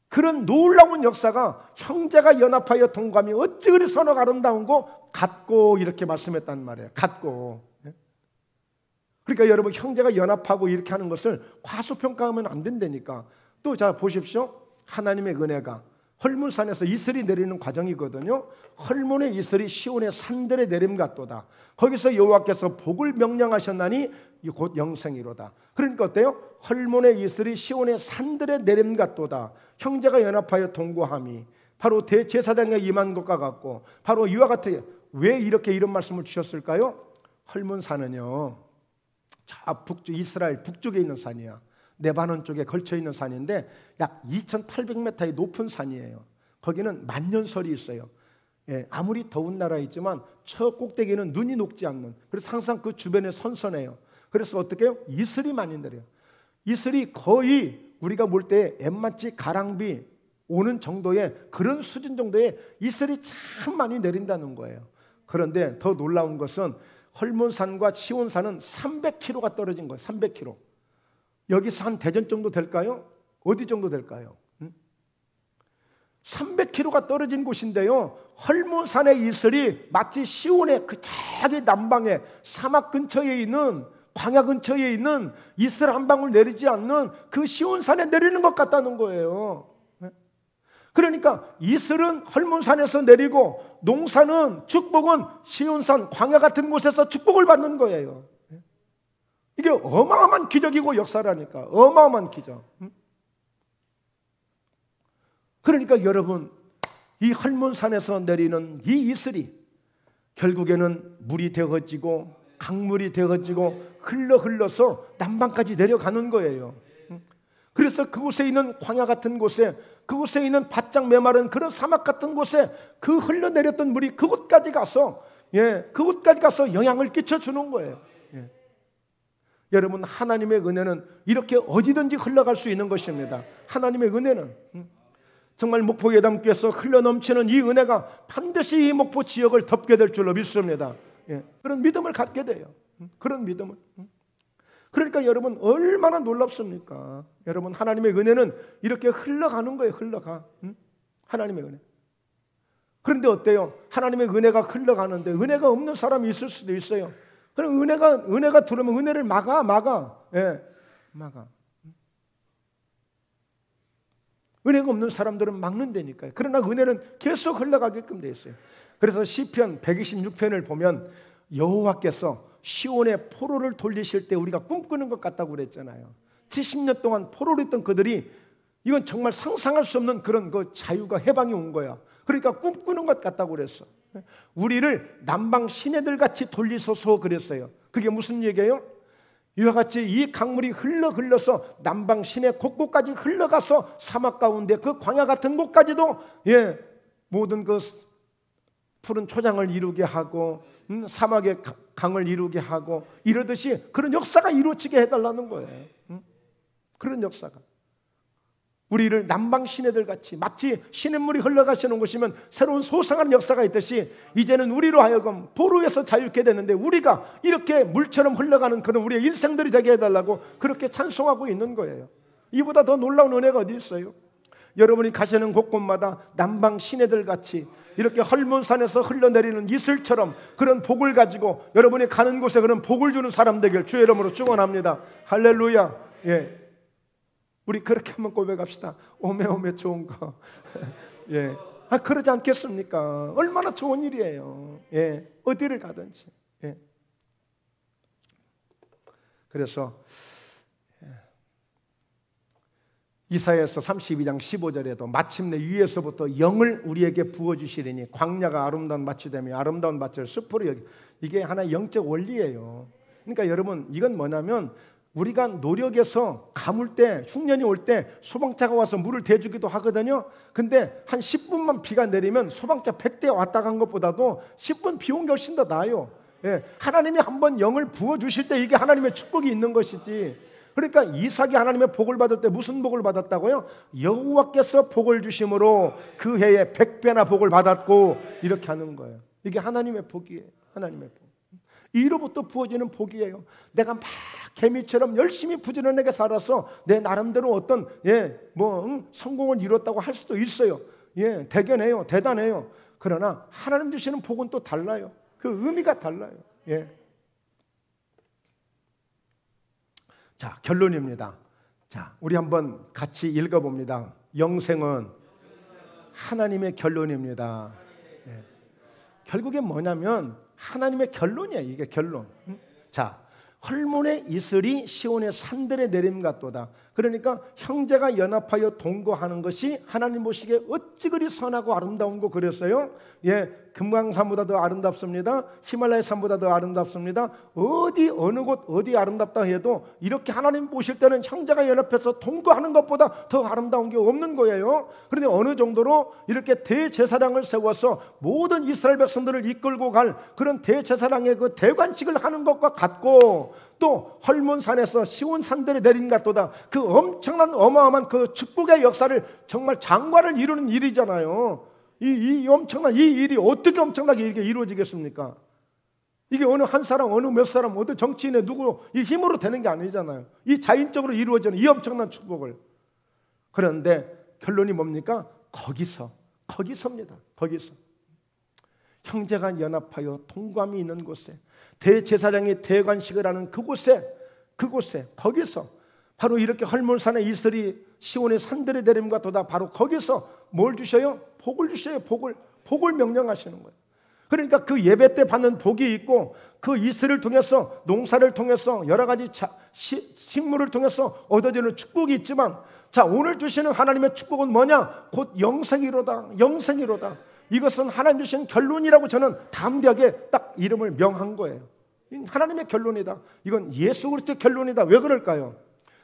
그런 놀라운 역사가 형제가 연합하여 동감이 어찌 그리 서로가 아름다운 거 같고 이렇게 말씀했단 말이에요. 같고. 그러니까 여러분, 형제가 연합하고 이렇게 하는 것을 과소평가하면 안 된다니까. 또 자 보십시오. 하나님의 은혜가 헐문산에서 이슬이 내리는 과정이거든요. 헐문의 이슬이 시온의 산들에 내림 같도다. 거기서 여호와께서 복을 명령하셨나니 곧 영생이로다. 그러니까 어때요? 헐문의 이슬이 시온의 산들에 내림 같도다. 형제가 연합하여 동거함이 바로 대제사장에 임한 것과 같고, 바로 이와 같은. 왜 이렇게 이런 말씀을 주셨을까요? 헐문산은요, 저 북쪽, 이스라엘 북쪽에 있는 산이야. 레바논 쪽에 걸쳐 있는 산인데 약 2,800m의 높은 산이에요. 거기는 만년설이 있어요. 예, 아무리 더운 나라이지만 저 꼭대기는 눈이 녹지 않는, 그래서 항상 그 주변에 선선해요. 그래서 어떻게 해요? 이슬이 많이 내려요. 이슬이 거의 우리가 볼 때 엠마치 가랑비 오는 정도의 그런 수준 정도의 이슬이 참 많이 내린다는 거예요. 그런데 더 놀라운 것은 헐몬산과 시온산은 300km가 떨어진 거예요. 300km. 여기서 한 대전 정도 될까요? 어디 정도 될까요? 300km가 떨어진 곳인데요, 헐몬산의 이슬이 마치 시온의 그 저기 남방에 사막 근처에 있는, 광야 근처에 있는 이슬 한 방울 내리지 않는 그 시온산에 내리는 것 같다는 거예요. 그러니까 이슬은 헐몬산에서 내리고 농사는, 축복은 시온산, 광야 같은 곳에서 축복을 받는 거예요. 이게 어마어마한 기적이고 역사라니까. 어마어마한 기적. 그러니까 여러분, 이 헐몬산에서 내리는 이 이슬이 결국에는 물이 되어지고 강물이 되어지고 흘러서 남방까지 내려가는 거예요. 그래서 그곳에 있는 광야 같은 곳에, 그곳에 있는 바짝 메마른 그런 사막 같은 곳에 그 흘러내렸던 물이 그곳까지 가서, 그곳까지 가서 영향을 끼쳐주는 거예요. 여러분, 하나님의 은혜는 이렇게 어디든지 흘러갈 수 있는 것입니다. 하나님의 은혜는 정말 목포예담교에서 흘러넘치는 이 은혜가 반드시 이 목포 지역을 덮게 될 줄로 믿습니다. 그런 믿음을 갖게 돼요. 그런 믿음을. 그러니까 여러분, 얼마나 놀랍습니까? 여러분, 하나님의 은혜는 이렇게 흘러가는 거예요. 흘러가. 하나님의 은혜. 그런데 어때요? 하나님의 은혜가 흘러가는데 은혜가 없는 사람이 있을 수도 있어요. 그럼 은혜가 들어오면 은혜를 막아. 막아. 은혜가 없는 사람들은 막는다니까요. 그러나 은혜는 계속 흘러가게끔 되어 있어요. 그래서 시편 126편을 보면 여호와께서 시온의 포로를 돌리실 때 우리가 꿈꾸는 것 같다고 그랬잖아요. 70년 동안 포로로 있던 그들이, 이건 정말 상상할 수 없는 그런 그 자유가, 해방이 온 거야. 그러니까 꿈꾸는 것 같다고 그랬어. 우리를 남방 시내들 같이 돌리소서 그랬어요. 그게 무슨 얘기예요? 이와 같이 이 강물이 흘러서 남방 시내 곳곳까지 흘러가서 사막 가운데 그 광야 같은 곳까지도 모든 그 푸른 초장을 이루게 하고 사막의 강을 이루게 하고 이러듯이 그런 역사가 이루어지게 해달라는 거예요. 그런 역사가. 우리를 남방 시내들 같이 마치 시냇물이 흘러가시는 곳이면 새로운 소상한 역사가 있듯이 이제는 우리로 하여금 포로에서 자유케 되는데 우리가 이렇게 물처럼 흘러가는 그런 우리의 일생들이 되게 해달라고 그렇게 찬송하고 있는 거예요. 이보다 더 놀라운 은혜가 어디 있어요? 여러분이 가시는 곳곳마다 남방 시내들 같이 이렇게 헐몬산에서 흘러내리는 이슬처럼 그런 복을 가지고 여러분이 가는 곳에 그런 복을 주는 사람 되길 주의 이름으로 축원합니다. 할렐루야. 우리 그렇게 한번 고백합시다. 오메 좋은 거. 그러지 않겠습니까? 얼마나 좋은 일이에요. 어디를 가든지. 그래서 이사야서 32장 15절에도 마침내 위에서부터 영을 우리에게 부어주시리니 광야가 아름다운 밭이 되며 아름다운 밭을 숲으로 여기. 이게 하나의 영적 원리예요. 그러니까 여러분, 이건 뭐냐면 우리가 노력해서 가물 때, 흉년이 올 때 소방차가 와서 물을 대주기도 하거든요. 근데 한 10분만 비가 내리면 소방차 100대 왔다 간 것보다도 10분 비 온 게 훨씬 더 나아요. 하나님이 한번 영을 부어주실 때 이게 하나님의 축복이 있는 것이지. 그러니까 이삭이 하나님의 복을 받을 때 무슨 복을 받았다고요? 여호와께서 복을 주심으로 그 해에 100배나 복을 받았고, 이렇게 하는 거예요. 이게 하나님의 복이에요. 하나님의 복. 이로부터 부어지는 복이에요. 내가 막 개미처럼 열심히 부지런하게 살아서 내 나름대로 어떤 성공을 이뤘다고 할 수도 있어요. 대견해요. 대단해요. 그러나 하나님 주시는 복은 또 달라요. 그 의미가 달라요. 자, 결론입니다. 자, 우리 한번 같이 읽어봅니다. 영생은 하나님의 결론입니다. 네. 결국엔 뭐냐면 하나님의 결론이야. 이게 결론. 자, 헐몬의 이슬이 시온의 산들에 내림 같도다. 그러니까 형제가 연합하여 동거하는 것이 하나님 보시기에 어찌 그리 선하고 아름다운 거 그랬어요? 예, 금강산보다 더 아름답습니다. 히말라야 산보다 더 아름답습니다. 어디 어느 곳 어디 아름답다 해도 이렇게 하나님 보실 때는 형제가 연합해서 동거하는 것보다 더 아름다운 게 없는 거예요. 그런데 어느 정도로 이렇게 대제사장을 세워서 모든 이스라엘 백성들을 이끌고 갈 그런 대제사장의 그 대관식을 하는 것과 같고, 또 헐몬산에서 시온 산들에 내린 같도다. 그 엄청난 어마어마한 그 축복의 역사를 정말 장관을 이루는 일이잖아요. 이 엄청난 이 일이 어떻게 엄청나게 이렇게 이루어지겠습니까? 이게 어느 한 사람, 어느 몇 사람, 어느 정치인의 누구 이 힘으로 되는 게 아니잖아요. 이 자연적으로 이루어지는 이 엄청난 축복을. 그런데 결론이 뭡니까? 거기서입니다. 거기서. 형제가 연합하여 동감이 있는 곳에, 대제사장이 대관식을 하는 그곳에 거기서 바로 이렇게 헐몬산의 이슬이 시온의 산들의 내림과 도다. 바로 거기서 뭘 주셔요? 복을 주셔요. 복을 명령하시는 거예요. 그러니까 그 예배 때 받는 복이 있고, 그 이슬을 통해서, 농사를 통해서, 여러 가지 식물을 통해서 얻어지는 축복이 있지만, 자, 오늘 주시는 하나님의 축복은 뭐냐? 곧 영생이로다. 이것은 하나님 주신 결론이라고 저는 담대하게 딱 이름을 명한 거예요. 하나님의 결론이다. 이건 예수 그리스도의 결론이다. 왜 그럴까요?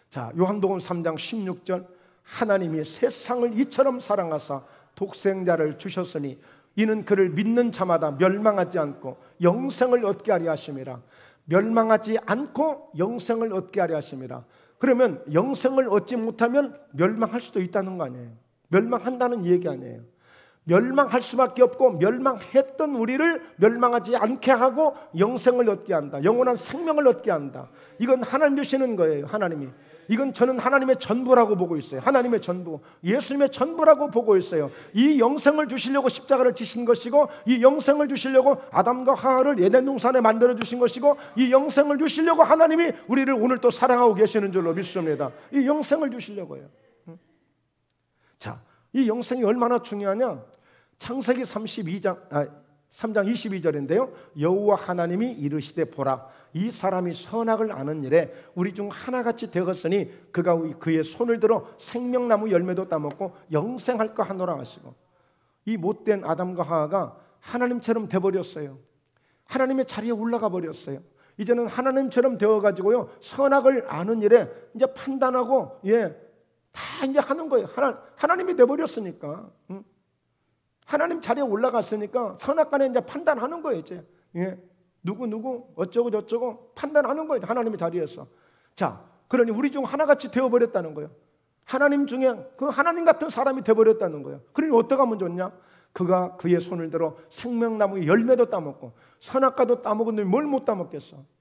자, 요한복음 3장 16절, 하나님이 세상을 이처럼 사랑하사 독생자를 주셨으니 이는 그를 믿는 자마다 멸망하지 않고 영생을 얻게 하려 하심이라. 멸망하지 않고 영생을 얻게 하려 하심이라. 그러면 영생을 얻지 못하면 멸망할 수도 있다는 거 아니에요. 멸망한다는 얘기 아니에요. 멸망할 수밖에 없고, 멸망했던 우리를 멸망하지 않게 하고 영생을 얻게 한다. 영원한 생명을 얻게 한다. 이건 하나님 주시는 거예요. 하나님이. 이건 저는 하나님의 전부라고 보고 있어요. 하나님의 전부, 예수님의 전부라고 보고 있어요. 이 영생을 주시려고 십자가를 지신 것이고, 이 영생을 주시려고 아담과 하와를 에덴 동산에 만들어 주신 것이고, 이 영생을 주시려고 하나님이 우리를 오늘 또 사랑하고 계시는 줄로 믿습니다. 이 영생을 주시려고요. 자, 이 영생이 얼마나 중요하냐? 창세기 3장 22절인데요. 여호와 하나님이 이르시되 보라, 이 사람이 선악을 아는 일에 우리 중 하나같이 되었으니 그가 그의 손을 들어 생명나무 열매도 따먹고 영생할 거 하노라 하시고. 이 못된 아담과 하와가 하나님처럼 돼버렸어요. 하나님의 자리에 올라가 버렸어요. 이제는 하나님처럼 되어가지고요, 선악을 아는 일에 이제 판단하고 다 이제 하는 거예요. 하나님이 돼버렸으니까. 하나님 자리에 올라갔으니까 선악간에 이제 판단하는 거예요. 이제 누구 어쩌고 저쩌고 판단하는 거예요. 하나님의 자리에서. 자, 그러니 우리 중 하나같이 되어버렸다는 거예요. 하나님 중에 그 하나님 같은 사람이 되어버렸다는 거예요. 그러니 어떻게 하면 좋냐? 그가 그의 손을 들어 생명나무의 열매도 따먹고 선악과도 따먹었는데 뭘 못 따먹겠어?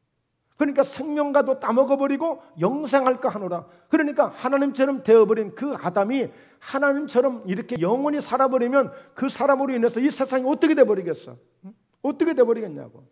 그러니까 생명과도 따먹어버리고 영생할까 하노라. 그러니까 하나님처럼 되어버린 그 아담이 하나님처럼 이렇게 영원히 살아버리면 그 사람으로 인해서 이 세상이 어떻게 돼버리겠어? 어떻게 돼버리겠냐고.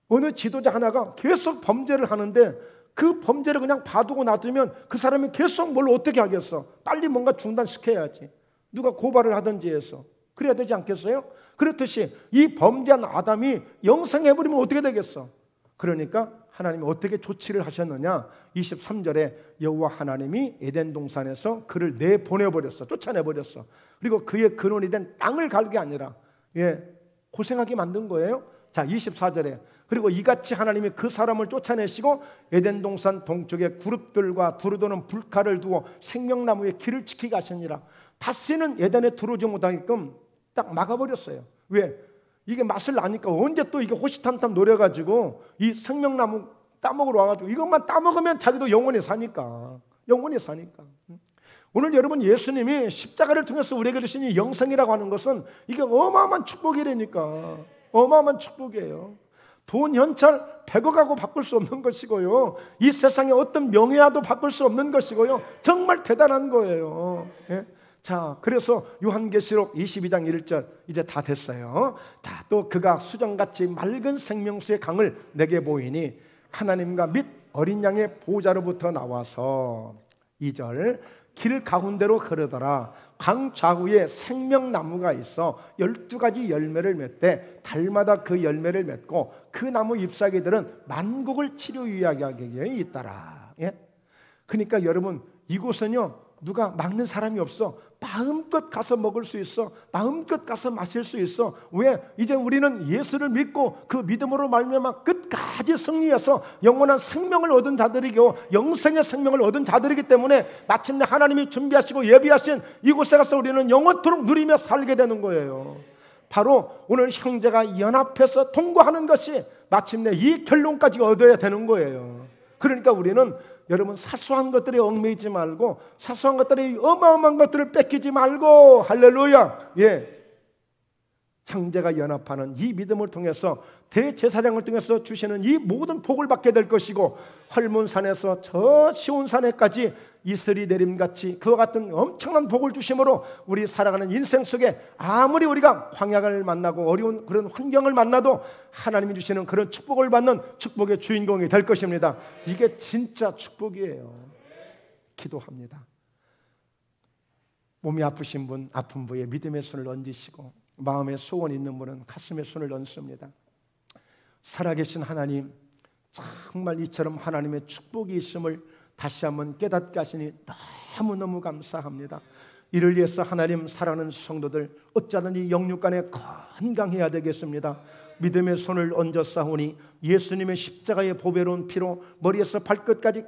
어느 지도자 하나가 계속 범죄를 하는데 그 범죄를 그냥 봐두고 놔두면 그 사람이 계속 뭘 어떻게 하겠어? 빨리 뭔가 중단시켜야지. 누가 고발을 하든지 해서. 그래야 되지 않겠어요? 그렇듯이 이 범죄한 아담이 영생해버리면 어떻게 되겠어? 그러니까 하나님이 어떻게 조치를 하셨느냐? 23절에 여호와 하나님이 에덴 동산에서 그를 내보내버렸어. 쫓아내버렸어. 그리고 그의 근원이 된 땅을 갈게 아니라 고생하게 만든 거예요. 자, 24절에 그리고 이같이 하나님이 그 사람을 쫓아내시고 에덴 동산 동쪽에 그룹들과 두루도는 불칼을 두어 생명나무의 길을 지키게 하시니라. 다시는 에덴에 들어오지 못하게끔 딱 막아버렸어요. 왜? 이게 맛을 나니까 언제 또 이게 호시탐탐 노려가지고 이 생명나무 따먹으러 와가지고 이것만 따먹으면 자기도 영원히 사니까. 오늘 여러분, 예수님이 십자가를 통해서 우리에게 주신 이 영생이라고 하는 것은 이게 어마어마한 축복이라니까. 어마어마한 축복이에요. 돈 현찰 100억하고 바꿀 수 없는 것이고요, 이 세상에 어떤 명예와도 바꿀 수 없는 것이고요, 정말 대단한 거예요. 자, 그래서 요한계시록 22장 1절 이제 다 됐어요. 또 그가 수정같이 맑은 생명수의 강을 내게 보이니 하나님과 및 어린 양의 보좌로부터 나와서 2절 길 가운데로 흐르더라. 강 좌우에 생명나무가 있어 12가지 열매를 맺되 달마다 그 열매를 맺고 그 나무 잎사귀들은 만국을 치료유약하게 있더라. 예? 그러니까 여러분, 이곳은요 누가 막는 사람이 없어. 마음껏 가서 먹을 수 있어. 마음껏 가서 마실 수 있어. 왜? 이제 우리는 예수를 믿고 그 믿음으로 말미암아 끝까지 승리해서 영원한 생명을 얻은 자들이고 영생의 생명을 얻은 자들이기 때문에 마침내 하나님이 준비하시고 예비하신 이곳에 가서 우리는 영원토록 누리며 살게 되는 거예요. 바로 오늘 형제가 연합해서 통과하는 것이 마침내 이 결론까지 얻어야 되는 거예요. 그러니까 우리는 여러분 사소한 것들에 얽매이지 말고 사소한 것들에 어마어마한 것들을 뺏기지 말고, 할렐루야, 예, 형제가 연합하는 이 믿음을 통해서 대제사장을 통해서 주시는 이 모든 복을 받게 될 것이고, 헐몬산에서 저 시온산에까지 이슬이 내림같이 그와 같은 엄청난 복을 주심으로 우리 살아가는 인생 속에 아무리 우리가 광야를 만나고 어려운 그런 환경을 만나도 하나님이 주시는 그런 축복을 받는 축복의 주인공이 될 것입니다. 이게 진짜 축복이에요. 기도합니다. 몸이 아프신 분, 아픈 부에 믿음의 손을 얹으시고 마음에 소원 있는 분은 가슴에 손을 얹습니다. 살아계신 하나님, 정말 이처럼 하나님의 축복이 있음을 다시 한번 깨닫게 하시니 너무너무 감사합니다. 이를 위해서 하나님, 사랑하는 성도들 어쩌든지 영육간에 건강해야 되겠습니다. 믿음의 손을 얹어 싸우니 예수님의 십자가의 보배로운 피로 머리에서 발끝까지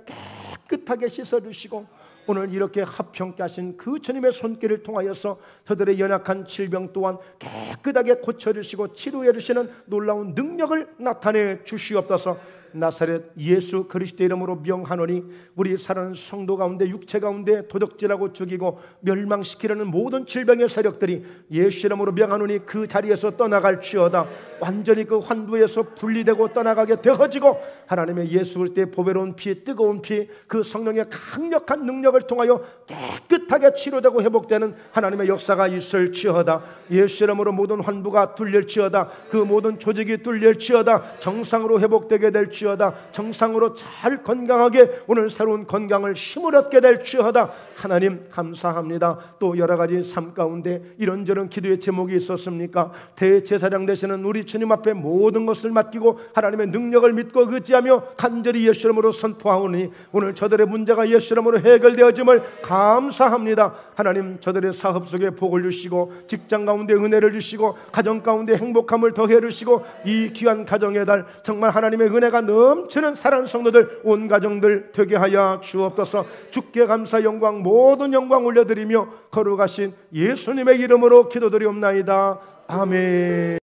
깨끗하게 씻어주시고 오늘 이렇게 합평케 하신 그 주님의 손길을 통하여서 저들의 연약한 질병 또한 깨끗하게 고쳐주시고 치료해 주시는 놀라운 능력을 나타내 주시옵소서. 나사렛 예수 그리스도의 이름으로 명하노니 우리 사랑하는 성도 가운데 육체 가운데 도적질하고 죽이고 멸망시키려는 모든 질병의 세력들이 예수 이름으로 명하노니 그 자리에서 떠나갈지어다. 완전히 그 환부에서 분리되고 떠나가게 되어지고 하나님의 예수 그리스도의 보배로운 피, 뜨거운 피, 그 성령의 강력한 능력을 통하여 깨끗하게 치료되고 회복되는 하나님의 역사가 있을지어다. 예수 이름으로 모든 환부가 뚫릴지어다. 그 모든 조직이 뚫릴지어다. 정상으로 회복되게 될지어다. 정상으로 잘 건강하게 오늘 새로운 건강을 힘을 얻게 될지어다. 하나님 감사합니다. 또 여러 가지 삶 가운데 이런저런 기도의 제목이 있었습니까? 대제사장 되시는 우리 주님 앞에 모든 것을 맡기고 하나님의 능력을 믿고 의지하며 간절히 예수 이름으로 선포하오니 오늘 저들의 문제가 예수 이름으로 해결되어짐을 감사합니다. 하나님, 저들의 사업 속에 복을 주시고 직장 가운데 은혜를 주시고 가정 가운데 행복함을 더해 주시고 이 귀한 가정의 달 정말 하나님의 은혜가 넘치는 사랑하는 성도들 온 가정들 되게 하여 주옵소서. 주께 감사 영광 모든 영광 올려드리며 거룩하신 예수님의 이름으로 기도드리옵나이다. 아멘.